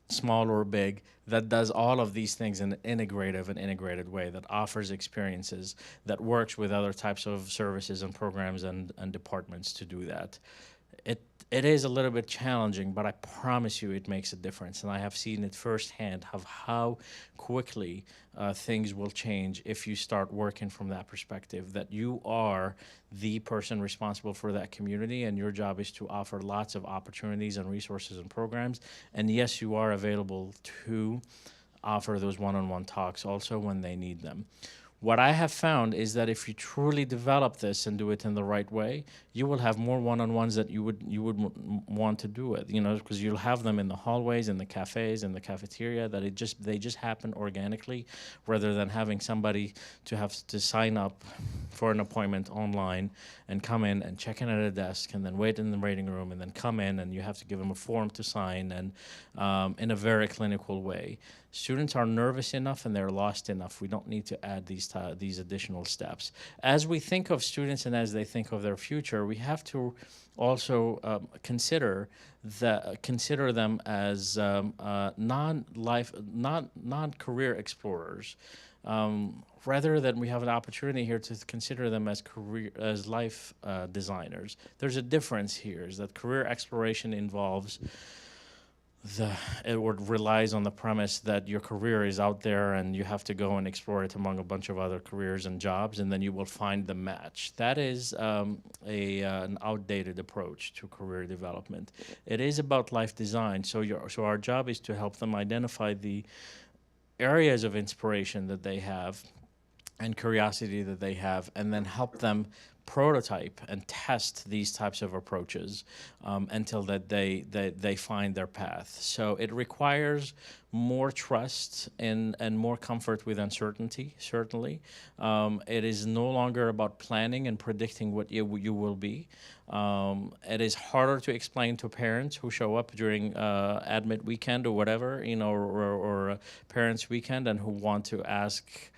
small or big, that does all of these things in an integrated way, that offers experiences, that works with other types of services and programs and departments to do that. It is a little bit challenging, but I promise you it makes a difference. And I have seen it firsthand of how quickly things will change if you start working from that perspective, that you are the person responsible for that community, and your job is to offer lots of opportunities and resources and programs. And yes, you are available to offer those one-on-one talks also when they need them. What I have found is that if you truly develop this and do it in the right way, you will have more one-on-ones that you would want to do it, because you'll have them in the hallways, in the cafes, in the cafeteria, that they just happen organically, rather than having somebody to have to sign up for an appointment online and come in and check in at a desk and then wait in the waiting room and then come in and you have to give them a form to sign, and in a very clinical way. Students are nervous enough and they're lost enough. We don't need to add these additional steps. As we think of students and as they think of their future, we have to also consider them as non-career explorers. Rather than we have an opportunity here to consider them as life designers. There's a difference here, is that career exploration involves it relies on the premise that your career is out there and you have to go and explore it among a bunch of other careers and jobs, and then you will find the match. That is an outdated approach to career development. It is about life design. So our job is to help them identify the areas of inspiration that they have and curiosity that they have, and then help them prototype and test these types of approaches until that they find their path. So it requires more trust and more comfort with uncertainty, certainly. It is no longer about planning and predicting what you will be. It is harder to explain to parents who show up during admit weekend or whatever, or parents' weekend, and who want to ask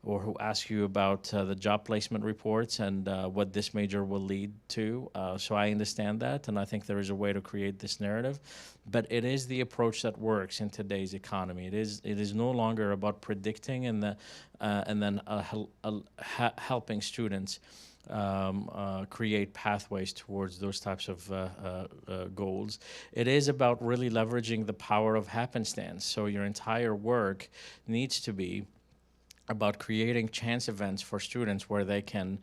or who ask you about the job placement reports and what this major will lead to. So I understand that, and I think there is a way to create this narrative. But it is the approach that works in today's economy. It is no longer about predicting and then helping students create pathways towards those types of goals. It is about really leveraging the power of happenstance. So your entire work needs to be about creating chance events for students where they can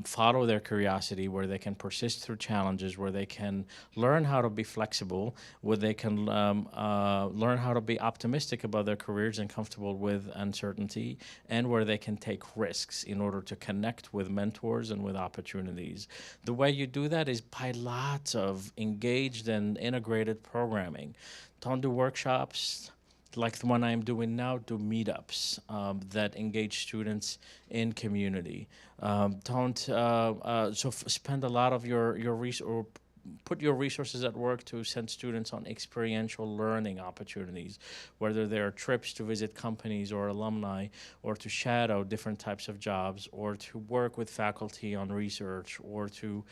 follow their curiosity, where they can persist through challenges, where they can learn how to be flexible, where they can learn how to be optimistic about their careers and comfortable with uncertainty, and where they can take risks in order to connect with mentors and with opportunities. The way you do that is by lots of engaged and integrated programming. Don't do workshops like the one I'm doing now, do meetups that engage students in community. Spend a lot of or put your resources at work to send students on experiential learning opportunities, whether they're trips to visit companies or alumni, or to shadow different types of jobs, or to work with faculty on research, or to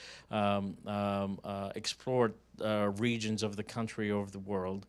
explore regions of the country or of the world.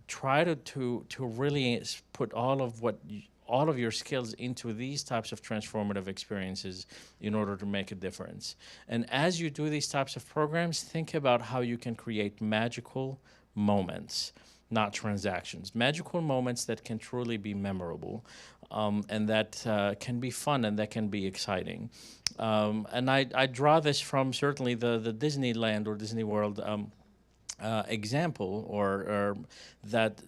Try to really put all of your skills into these types of transformative experiences in order to make a difference. And as you do these types of programs, think about how you can create magical moments, not transactions. Magical moments that can truly be memorable, and that can be fun and that can be exciting. And I draw this from certainly the Disneyland or Disney World example, or that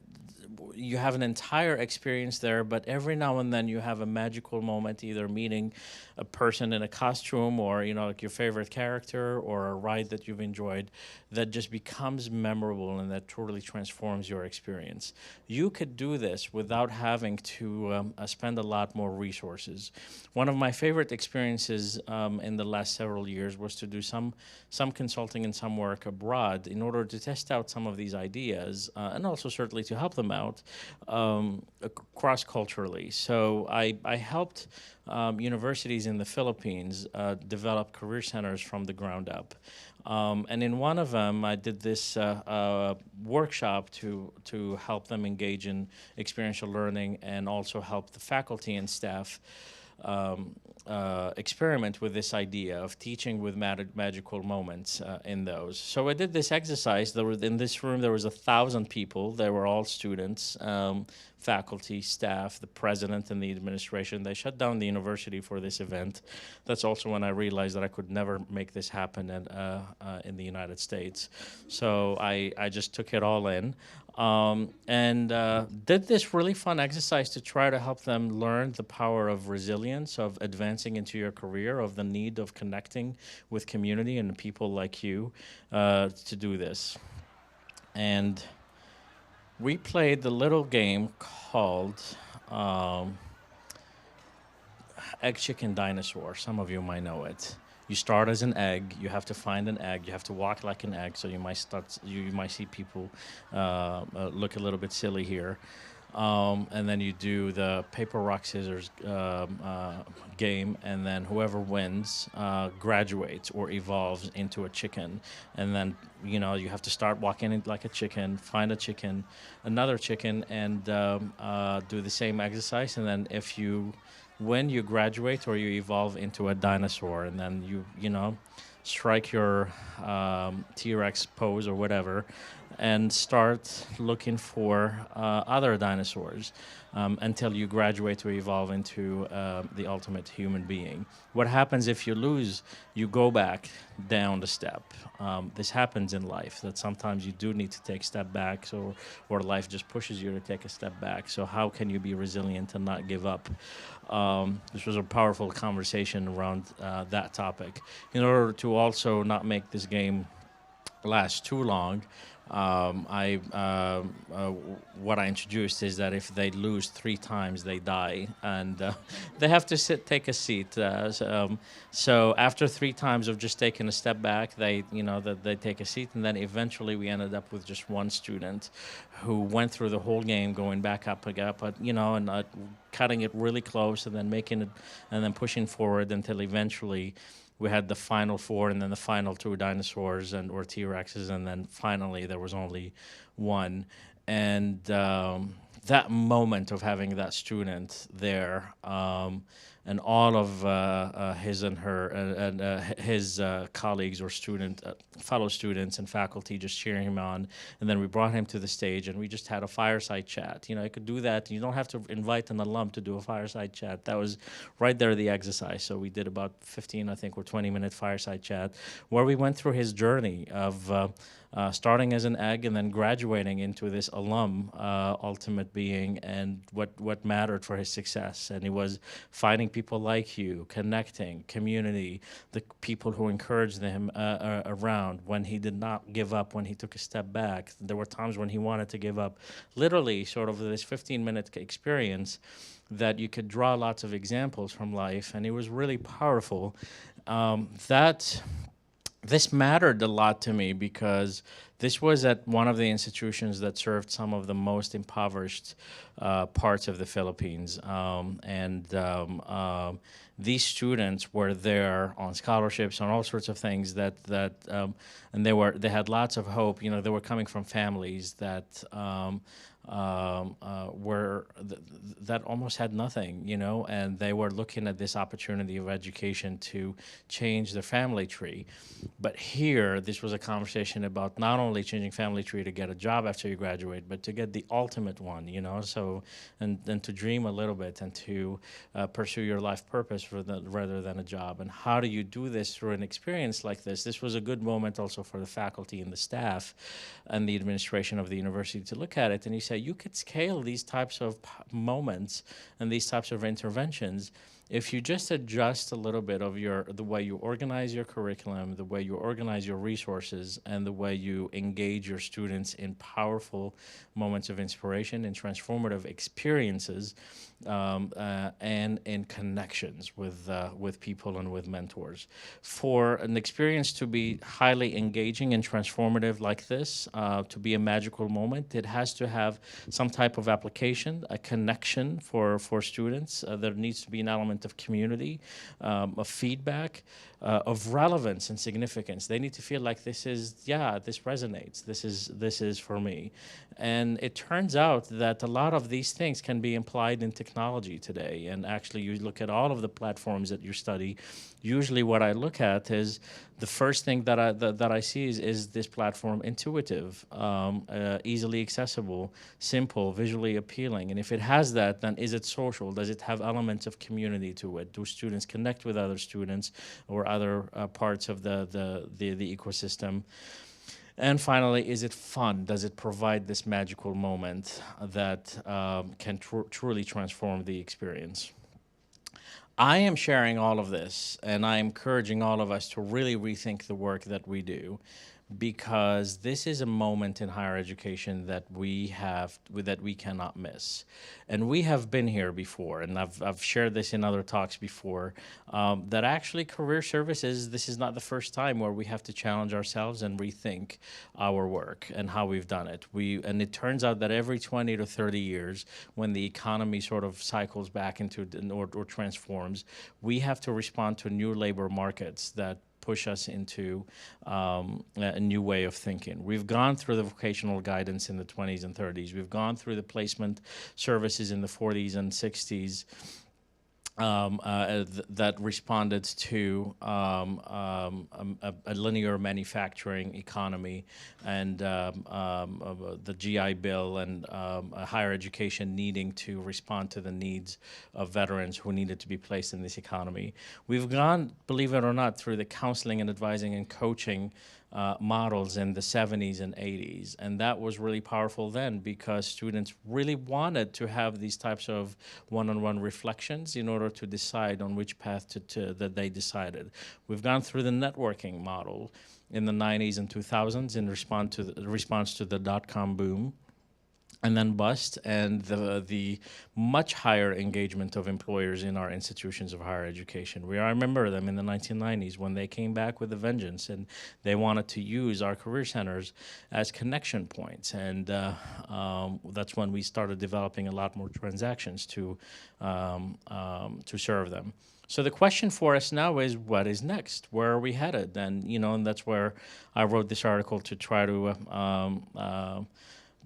you have an entire experience there, but every now and then you have a magical moment, either meeting a person in a costume, or like your favorite character, or a ride that you've enjoyed that just becomes memorable and that totally transforms your experience. You could do this without having to spend a lot more resources. One of my favorite experiences in the last several years was to do some consulting and some work abroad in order to test out some of these ideas, and also certainly to help them out cross-culturally. So I helped universities in the Philippines develop career centers from the ground up. And in one of them, I did this workshop to help them engage in experiential learning, and also help the faculty and staff experiment with this idea of teaching with magical moments in those. So I did this exercise. In this room, there was 1,000 people. They were all students, faculty, staff, the president, and the administration. They shut down the university for this event. That's also when I realized that I could never make this happen in the United States. So I just took it all in. And did this really fun exercise to try to help them learn the power of resilience, of advancing into your career, of the need of connecting with community and people like you to do this. And we played the little game called Egg, Chicken, Dinosaur. Some of you might know it. You start as an egg. You have to find an egg. You have to walk like an egg. So you might see people look a little bit silly here, and then you do the paper rock scissors game, and then whoever wins graduates or evolves into a chicken, and then you have to start walking it like a chicken, find a chicken, another chicken, and do the same exercise, and then when you graduate or you evolve into a dinosaur, and then you strike your T-Rex pose or whatever, and start looking for other dinosaurs until you graduate or evolve into the ultimate human being. What happens if you lose? You go back down the step. This happens in life, that sometimes you do need to take a step back, or life just pushes you to take a step back. So how can you be resilient and not give up? This was a powerful conversation around that topic. In order to also not make this game last too long, what I introduced is that if they lose 3 times, they die, and they have to take a seat. So after 3 times of just taking a step back, they take a seat, and then eventually we ended up with just 1 student who went through the whole game, going back up, and cutting it really close, and then making it, and then pushing forward until eventually we had the final 4, and then the final 2 dinosaurs or T-Rexes, and then finally there was only 1. And that moment of having that student there, and all of his and her and his colleagues or fellow students and faculty just cheering him on, and then we brought him to the stage and we just had a fireside chat. You could do that. You don't have to invite an alum to do a fireside chat. That was right there, the exercise. So we did about 15, I think, or 20-minute fireside chat where we went through his journey of starting as an egg and then graduating into this alum ultimate being, and what mattered for his success. And it was finding people like you, connecting, community, the people who encouraged him around when he did not give up, when he took a step back. There were times when he wanted to give up. Literally, sort of this 15-minute experience that you could draw lots of examples from life, and it was really powerful. This mattered a lot to me because this was at one of the institutions that served some of the most impoverished parts of the Philippines. These students were there on scholarships, on all sorts of things and they had lots of hope. They were coming from families that that almost had nothing, and they were looking at this opportunity of education to change their family tree. But here, this was a conversation about not only changing family tree to get a job after you graduate, but to get the ultimate one, so, and to dream a little bit and to pursue your life purpose rather than a job. And how do you do this through an experience like this? This was a good moment also for the faculty and the staff and the administration of the university to look at it, and you say, you could scale these types of moments and these types of interventions if you just adjust a little bit of the way you organize your curriculum, the way you organize your resources, and the way you engage your students in powerful moments of inspiration and transformative experiences, and in connections with people and with mentors. For an experience to be highly engaging and transformative like this, to be a magical moment, it has to have some type of application, a connection for students. There needs to be an element of community, of feedback, of relevance and significance. They need to feel like this resonates. This is for me. And it turns out that a lot of these things can be applied in technology today. And actually, you look at all of the platforms that you study. Usually, what I look at is the first thing that I see is this platform intuitive, easily accessible, simple, visually appealing. And if it has that, then is it social? Does it have elements of community to it? Do students connect with other students or other parts of the ecosystem? And finally, is it fun? Does it provide this magical moment that can truly transform the experience? I am sharing all of this, and I am encouraging all of us to really rethink the work that we do, because this is a moment in higher education that we cannot miss. And we have been here before, and I've shared this in other talks before, that actually career services, this is not the first time where we have to challenge ourselves and rethink our work and how we've done it. And it turns out that every 20 to 30 years, when the economy sort of cycles back into or transforms, we have to respond to new labor markets that push us into a new way of thinking. We've gone through the vocational guidance in the 20s and 30s. We've gone through the placement services in the 40s and 60s. that responded to a linear manufacturing economy and the GI Bill and a higher education needing to respond to the needs of veterans who needed to be placed in this economy. We've gone, believe it or not, through the counseling and advising and coaching models in the 70s and 80s. And that was really powerful then because students really wanted to have these types of one-on-one reflections in order to decide on which path that they decided. We've gone through the networking model in the 90s and 2000s in response to the dot-com boom and then bust, and the much higher engagement of employers in our institutions of higher education. I remember them in the 1990s when they came back with a vengeance, and they wanted to use our career centers as connection points, and that's when we started developing a lot more transactions to serve them. So the question for us now is, what is next? Where are we headed? And and that's where I wrote this article to try to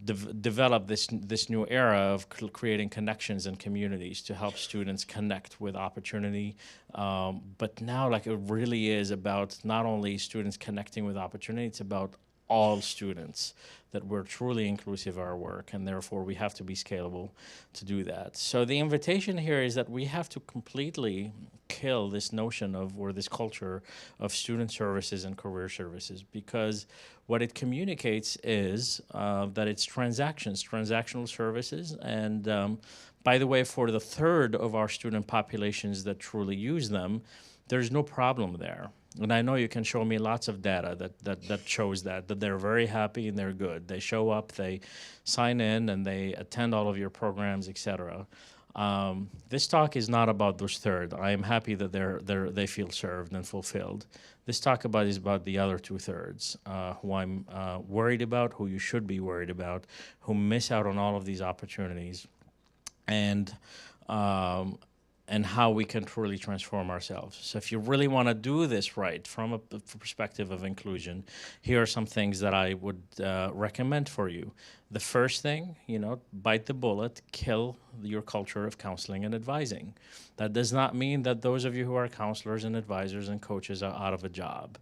develop this new era of creating connections and communities to help students connect with opportunity. But now, like, it really is about not only students connecting with opportunity, it's about all students, that we're truly inclusive of our work, and therefore we have to be scalable to do that. So the invitation here is that we have to completely kill this notion of, or this culture of, student services and career services, because what it communicates is that it's transactional services. And by the way, for the third of our student populations that truly use them, there's no problem there. And I know you can show me lots of data that shows that they're very happy and they're good. They show up, they sign in, and they attend all of your programs, etc. This talk is not about those third. I am happy that they feel served and fulfilled. This talk is about the other 2/3, who I'm worried about, who you should be worried about, who miss out on all of these opportunities, and how we can truly transform ourselves. So if you really want to do this right from a perspective of inclusion, here are some things that I would recommend for you. The first thing, bite the bullet, kill your culture of counseling and advising. That does not mean that those of you who are counselors and advisors and coaches are out of a job.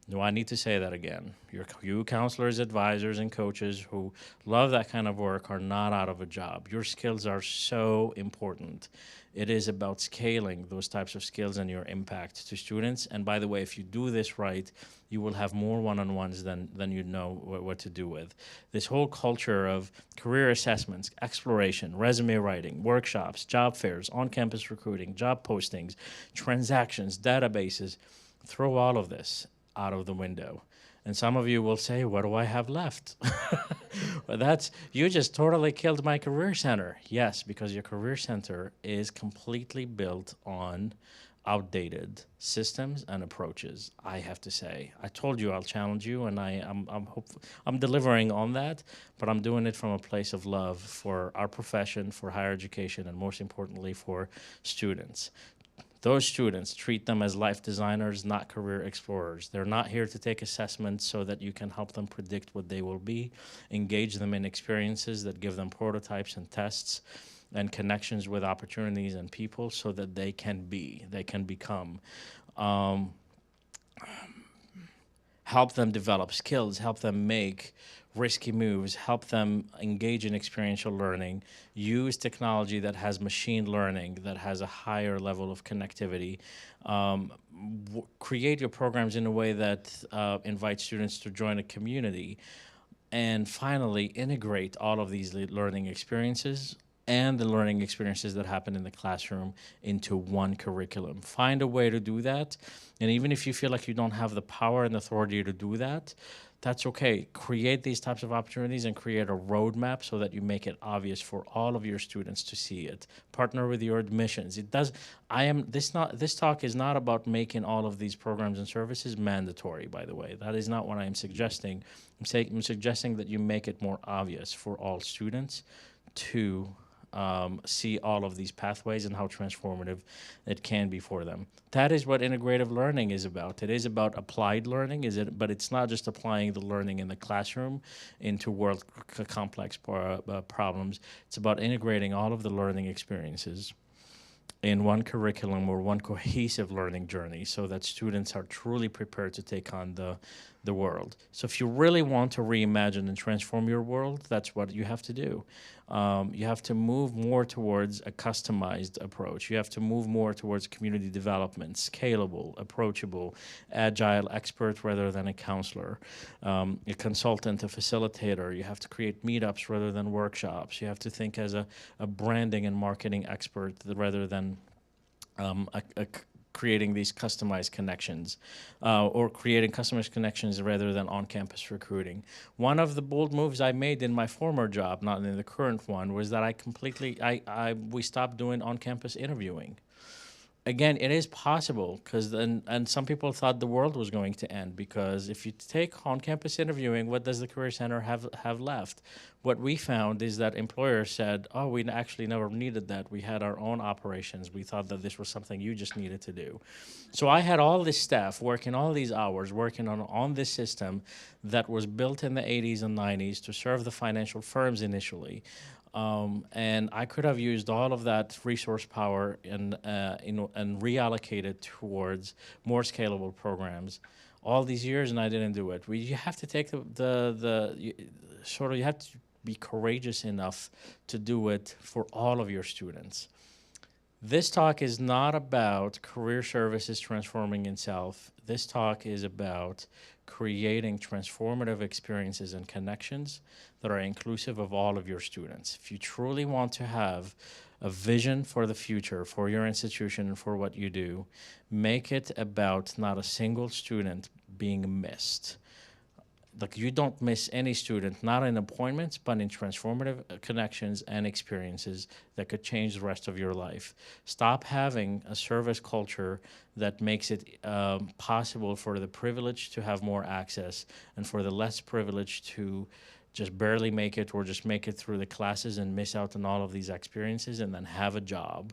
No, I need to say that again. You counselors, advisors, and coaches who love that kind of work are not out of a job. Your skills are so important. It is about scaling those types of skills and your impact to students. And by the way, if you do this right, you will have more one-on-ones than you know what to do with. This whole culture of career assessments, exploration, resume writing, workshops, job fairs, on-campus recruiting, job postings, transactions, databases, throw all of this out of the window. And some of you will say, what do I have left? Well, you just totally killed my career center. Yes, because your career center is completely built on outdated systems and approaches, I have to say. I told you I'll challenge you, and I'm delivering on that, but I'm doing it from a place of love for our profession, for higher education, and most importantly, for students. Those students, treat them as life designers, not career explorers. They're not here to take assessments so that you can help them predict what they will be. Engage them in experiences that give them prototypes and tests and connections with opportunities and people so that they can become. Help them develop skills, help them make risky moves, help them engage in experiential learning, use technology that has machine learning, that has a higher level of connectivity, create your programs in a way that invites students to join a community, and finally, integrate all of these learning experiences and the learning experiences that happen in the classroom into one curriculum. Find a way to do that, and even if you feel like you don't have the power and authority to do that, that's okay. Create these types of opportunities and create a roadmap so that you make it obvious for all of your students to see it. Partner with your admissions. This talk is not about making all of these programs and services mandatory, by the way. That is not what I am suggesting. I'm suggesting that you make it more obvious for all students to see all of these pathways and how transformative it can be for them. That is what integrative learning is about. It is about applied learning, but it's not just applying the learning in the classroom into world complex problems. It's about integrating all of the learning experiences in one curriculum or one cohesive learning journey so that students are truly prepared to take on the world. So if you really want to reimagine and transform your world, that's what you have to do. You have to move more towards a customized approach. You have to move more towards community development, scalable, approachable, agile, expert rather than a counselor, a consultant, a facilitator. You have to create meetups rather than workshops. You have to think as a branding and marketing expert rather than creating these customized connections or creating customized connections rather than on-campus recruiting. One of the bold moves I made in my former job, not in the current one, was that we stopped doing on-campus interviewing. Again, it is possible and some people thought the world was going to end because if you take on-campus interviewing, what does the Career Center have left? What we found is that employers said, oh, we actually never needed that. We had our own operations. We thought that this was something you just needed to do. So I had all this staff working all these hours, working on this system that was built in the 80s and 90s to serve the financial firms initially. And I could have used all of that resource power and reallocated towards more scalable programs all these years, and I didn't do it. You have to take you have to be courageous enough to do it for all of your students. This talk is not about career services transforming itself. This talk is about creating transformative experiences and connections that are inclusive of all of your students. If you truly want to have a vision for the future, for your institution, and for what you do, make it about not a single student being missed. Like, you don't miss any student, not in appointments, but in transformative connections and experiences that could change the rest of your life. Stop having a service culture that makes it possible for the privileged to have more access and for the less privileged to just barely make it or just make it through the classes and miss out on all of these experiences and then have a job.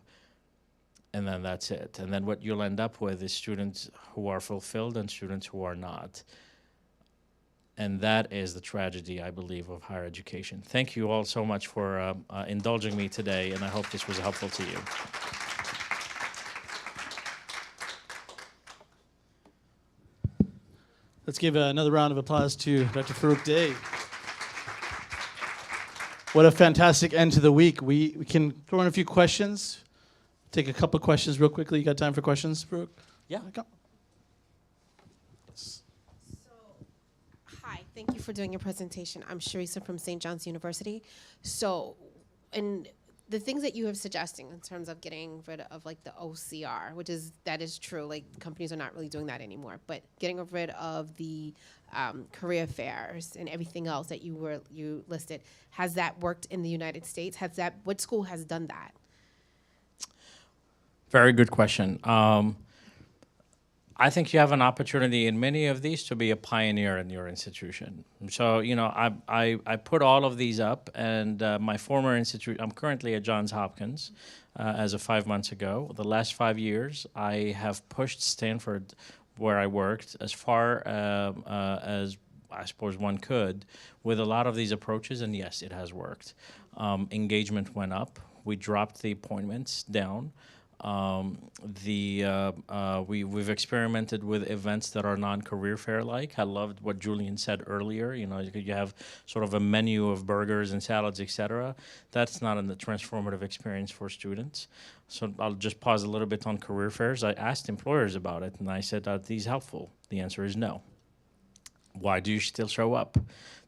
And then that's it. And then what you'll end up with is students who are fulfilled and students who are not. And that is the tragedy, I believe, of higher education. Thank you all so much for indulging me today, and I hope this was helpful to you. Let's give another round of applause to Dr. Farouk Day. What a fantastic end to the week. We can throw in a few questions. Take a couple questions real quickly. You got time for questions, Farouk? Yeah. Thank you for doing your presentation. I'm Sharisa from St. John's University. So, and the things that you have suggesting in terms of getting rid of like the OCR, that is true, like companies are not really doing that anymore, but getting rid of the career fairs and everything else that you listed, has that worked in the United States? What school has done that? Very good question. I think you have an opportunity in many of these to be a pioneer in your institution. So, I put all of these up, and my former institute, I'm currently at Johns Hopkins as of 5 months ago. The last 5 years, I have pushed Stanford, where I worked, as far as I suppose one could with a lot of these approaches, and yes, it has worked. Engagement went up. We dropped the appointments down. We've experimented with events that are non-career fair-like. I loved what Julian said earlier. You have sort of a menu of burgers and salads, etc. That's not a transformative experience for students. So I'll just pause a little bit on career fairs. I asked employers about it, and I said, are these helpful? The answer is no. Why do you still show up?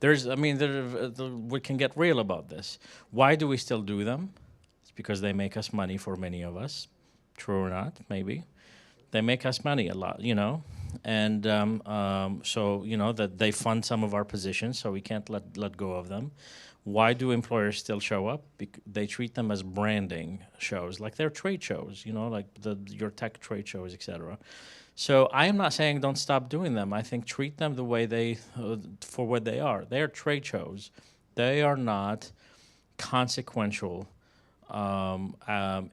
We can get real about this. Why do we still do them? It's because they make us money for many of us. True or not, maybe. They make us money a lot, and that they fund some of our positions, so we can't let go of them. Why do employers still show up? They treat them as branding shows, like they're trade shows, like your tech trade shows, etc. So I am not saying don't stop doing them. I think treat them the way for what they are. They are trade shows. They are not consequential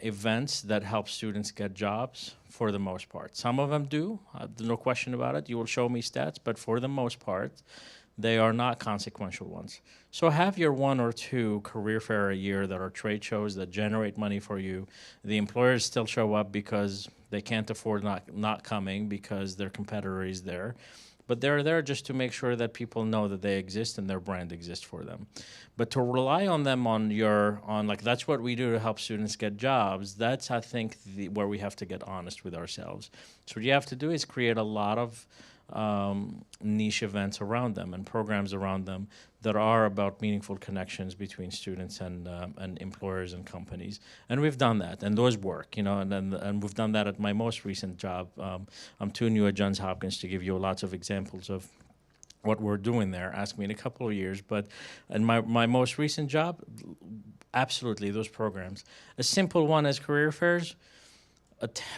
events that help students get jobs for the most part. Some of them do, no question about it. You will show me stats, but for the most part, They are not consequential ones. So have your 1 or 2 career fair a year that are trade shows that generate money for you. The employers still show up because they can't afford not coming because their competitor is there. But they're there just to make sure that people know that they exist and their brand exists for them. But to rely on them on like that's what we do to help students get jobs. That's I think where we have to get honest with ourselves. So what you have to do is create a lot of niche events around them and programs around them that are about meaningful connections between students and employers and companies. And we've done that, and those work, and we've done that at my most recent job. I'm too new at Johns Hopkins to give you lots of examples of what we're doing there. Ask me in a couple of years. But in my most recent job, absolutely, those programs. A simple one as career fairs,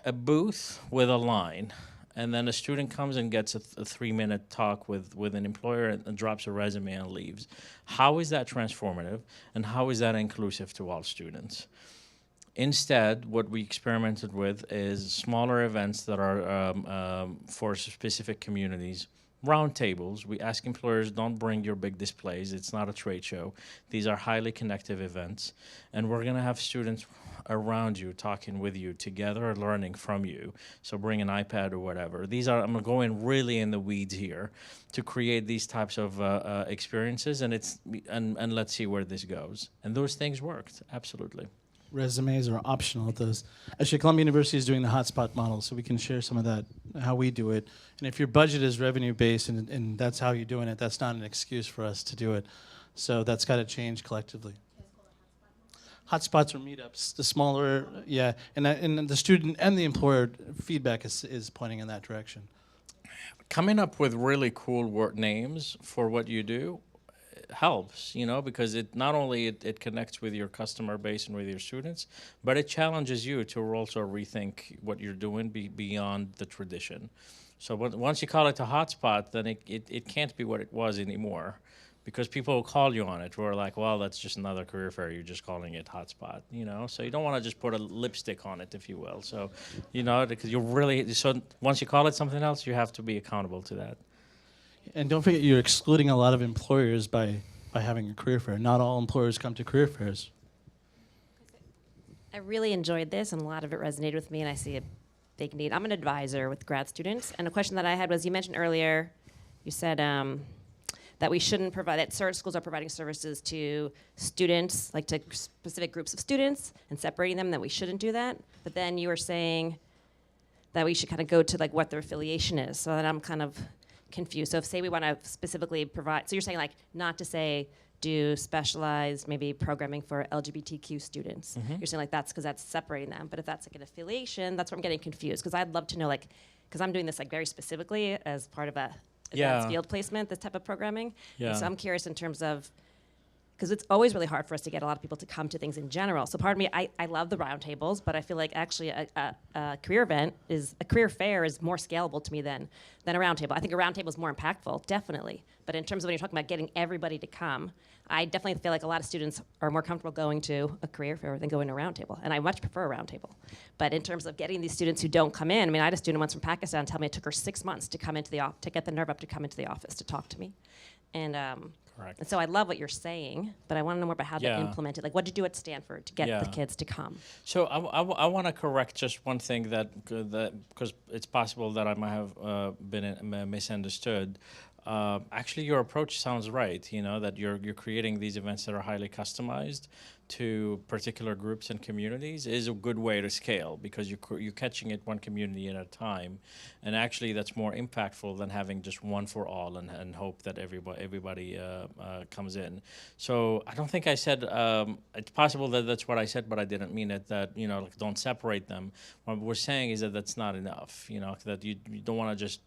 a booth with a line. And then a student comes and gets a 3-minute talk with an employer and drops a resume and leaves. How is that transformative, and how is that inclusive to all students? Instead, what we experimented with is smaller events that are for specific communities. Round tables. We ask employers, don't bring your big displays. It's not a trade show. These are highly connective events. And we're going to have students around you, talking with you, together, learning from you. So bring an iPad or whatever. I'm going really in the weeds here to create these types of experiences, and let's see where this goes. And those things worked, absolutely. Resumes are optional at those. Actually, Columbia University is doing the hotspot model, so we can share some of that, how we do it. And if your budget is revenue-based and that's how you're doing it, that's not an excuse for us to do it. So that's got to change collectively. Hotspots or meetups, the smaller, yeah, and the student and the employer feedback is pointing in that direction. Coming up with really cool word names for what you do helps, because it not only it connects with your customer base and with your students, but it challenges you to also rethink what you're doing beyond the tradition. So once you call it a hotspot, then it can't be what it was anymore. Because people will call you on it. We're like, well, that's just another career fair. You're just calling it hotspot, So you don't want to just put a lipstick on it, if you will. So, because once you call it something else, you have to be accountable to that. And don't forget, you're excluding a lot of employers by having a career fair. Not all employers come to career fairs. I really enjoyed this, and a lot of it resonated with me, and I see a big need. I'm an advisor with grad students, and a question that I had was, you mentioned earlier, you said that we shouldn't provide, that certain schools are providing services to students, like to specific groups of students, and separating them, that we shouldn't do that. But then you were saying that we should kind of go to like what their affiliation is, so that I'm kind of confused. So if say we want to specifically provide, so you're saying like not to say do specialized maybe programming for LGBTQ students. Mm-hmm. You're saying like that's because that's separating them. But if that's like an affiliation, that's where I'm getting confused, because I'd love to know, like, because I'm doing this like very specifically as part of a advanced field placement, this type of programming. Yeah. So I'm curious in terms of, because it's always really hard for us to get a lot of people to come to things in general. So part of me, I love the roundtables, but I feel like actually a career fair is more scalable to me than a roundtable. I think a roundtable is more impactful, definitely. But in terms of when you're talking about getting everybody to come, I definitely feel like a lot of students are more comfortable going to a career fair than going to a roundtable, and I much prefer a roundtable. But in terms of getting these students who don't come in, I mean, I had a student once from Pakistan tell me it took her 6 months to come into to get the nerve up to come into the office to talk to me, and so I love what you're saying, but I want to know more about how to implement it. Like, what did you do at Stanford to get the kids to come? So I want to correct just one thing that because it's possible that I might have been misunderstood. Actually, your approach sounds right. That you're creating these events that are highly customized to particular groups and communities is a good way to scale, because you're catching it one community at a time, and actually that's more impactful than having just one for all and hope that everybody comes in. So I don't think I said it's possible that that's what I said, but I didn't mean it. That like, don't separate them. What we're saying is that that's not enough. That you don't want to just.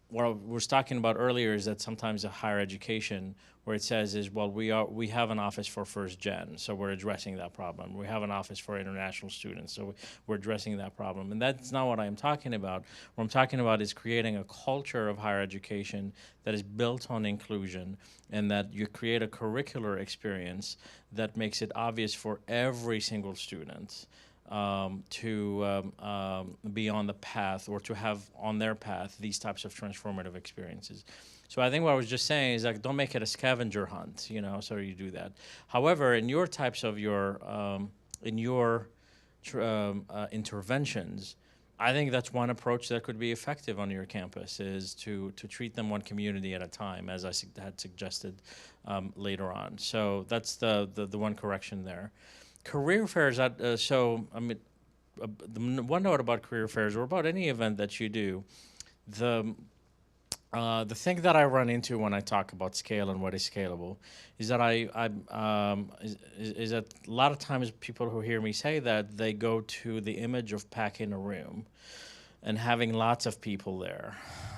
What I was talking about earlier is that sometimes a higher education, where it says is, well, we have an office for first gen, so we're addressing that problem. We have an office for international students, so we're addressing that problem. And that's not what I'm talking about. What I'm talking about is creating a culture of higher education that is built on inclusion, and that you create a curricular experience that makes it obvious for every single student to be on the path, or to have on their path these types of transformative experiences. So I think what I was just saying is like, don't make it a scavenger hunt, so you do that. However, in your types of interventions, I think that's one approach that could be effective on your campus, is to treat them one community at a time, as I had suggested later on. So that's the one correction there. Career fairs, the one note about career fairs, or about any event that you do, the thing that I run into when I talk about scale and what is scalable is that is that a lot of times people who hear me say that, they go to the image of packing a room and having lots of people there,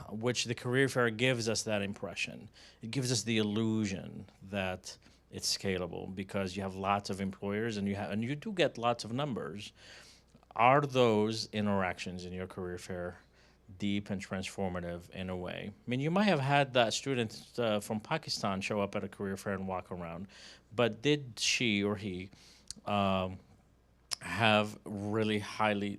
which the career fair gives us that impression. It gives us the illusion that it's scalable because you have lots of employers and you do get lots of numbers. Are those interactions in your career fair deep and transformative in a way? I mean, you might have had that student from Pakistan show up at a career fair and walk around, but did she or he have really highly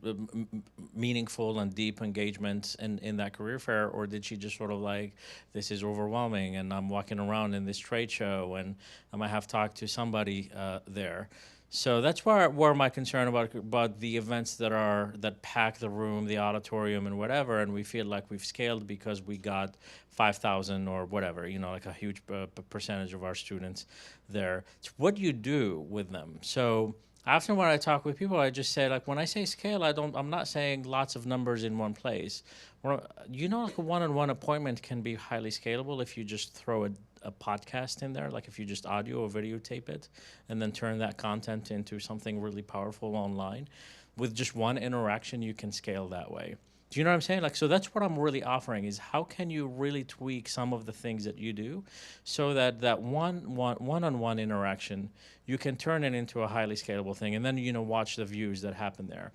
meaningful and deep engagement in that career fair, or did she just sort of like, this is overwhelming and I'm walking around in this trade show and I might have talked to somebody there? So that's where my concern about the events that pack the room, the auditorium, and whatever, and we feel like we've scaled because we got 5,000 or whatever, like a huge percentage of our students there. It's what you do with them. So often when I talk with people, I just say, like, when I say scale, I'm not saying lots of numbers in one place. Like a one-on-one appointment can be highly scalable if you just throw a podcast in there, like if you just audio or videotape it and then turn that content into something really powerful online. With just one interaction, you can scale that way. Do you know what I'm saying? Like, so that's what I'm really offering, is how can you really tweak some of the things that you do so that one-on-one interaction, you can turn it into a highly scalable thing, and then, watch the views that happen there.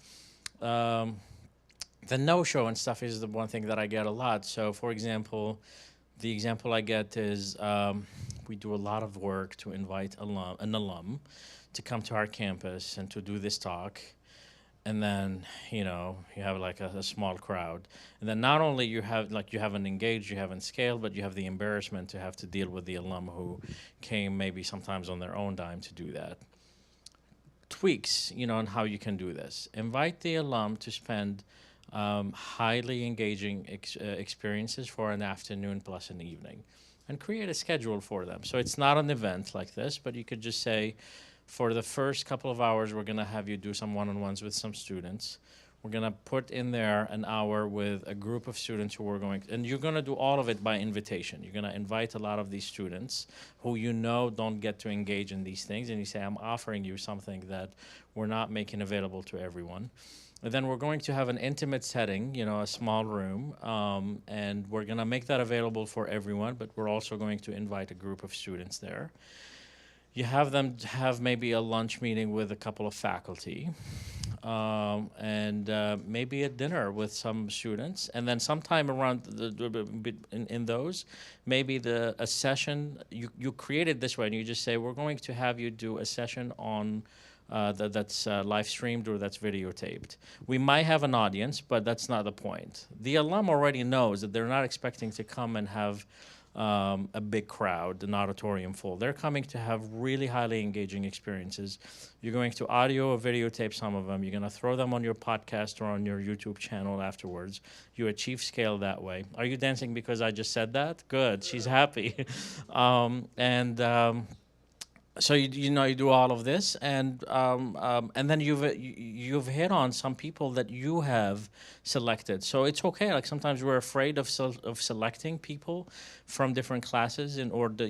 The no-show and stuff is the one thing that I get a lot. So, for example, the example I get is we do a lot of work to invite an alum to come to our campus and to do this talk. And then, you have like a small crowd. And then not only you haven't engaged, you haven't scaled, but you have the embarrassment to have to deal with the alum who came maybe sometimes on their own dime to do that. Tweaks, on how you can do this. Invite the alum to spend highly engaging experiences for an afternoon plus an evening, and create a schedule for them. So it's not an event like this, but you could just say, for the first couple of hours, we're going to have you do some one-on-ones with some students. We're going to put in there an hour with a group of students who are and you're going to do all of it by invitation. You're going to invite a lot of these students who don't get to engage in these things, and you say, I'm offering you something that we're not making available to everyone. And then we're going to have an intimate setting, a small room, and we're going to make that available for everyone, but we're also going to invite a group of students there. You have them have maybe a lunch meeting with a couple of faculty, and maybe a dinner with some students, and then sometime around in those, maybe a session, you create it this way, and you just say, we're going to have you do a session on that's live streamed or that's videotaped. We might have an audience, but that's not the point. The alum already knows that they're not expecting to come and have a big crowd, an auditorium full. They're coming to have really highly engaging experiences. You're going to audio or videotape some of them. You're going to throw them on your podcast or on your YouTube channel afterwards. You achieve scale that way. Are you dancing because I just said that? Good. She's happy. So you do all of this, and then you've hit on some people that you have selected. So it's okay. Like, sometimes we're afraid of selecting people from different classes in order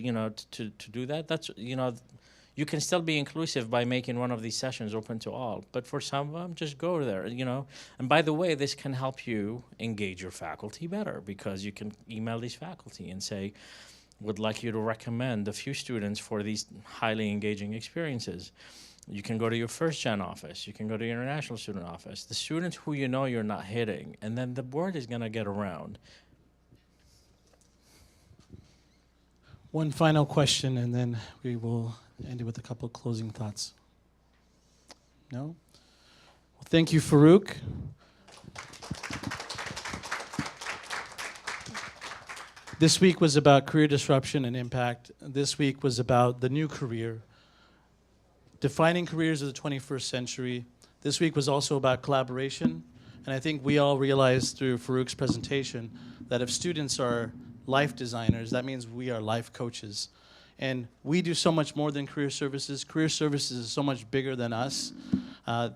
to do that. That's you can still be inclusive by making one of these sessions open to all. But for some of them, just go there. And by the way, this can help you engage your faculty better, because you can email these faculty and say, would like you to recommend a few students for these highly engaging experiences. You can go to your first-gen office. You can go to your international student office. The students who you're not hitting, and then the word is going to get around. One final question, and then we will end it with a couple of closing thoughts. No? Well, thank you, Farooq. This week was about career disruption and impact. This week was about the new career, defining careers of the 21st century. This week was also about collaboration. And I think we all realized through Farouk's presentation that if students are life designers, that means we are life coaches. And we do so much more than career services. Career services is so much bigger than us.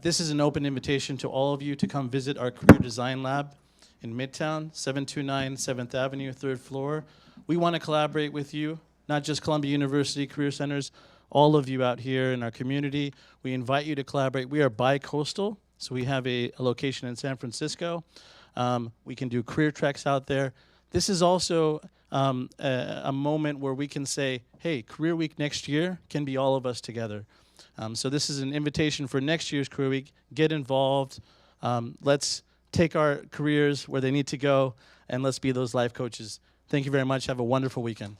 This is an open invitation to all of you to come visit our career design lab in Midtown, 729 7th Avenue, 3rd floor. We want to collaborate with you, not just Columbia University Career Centers, all of you out here in our community. We invite you to collaborate. We are bi-coastal, so we have a location in San Francisco. We can do career treks out there. This is also a moment where we can say, hey, Career Week next year can be all of us together. So this is an invitation for next year's Career Week. Get involved. Let's take our careers where they need to go, and let's be those life coaches. Thank you very much. Have a wonderful weekend.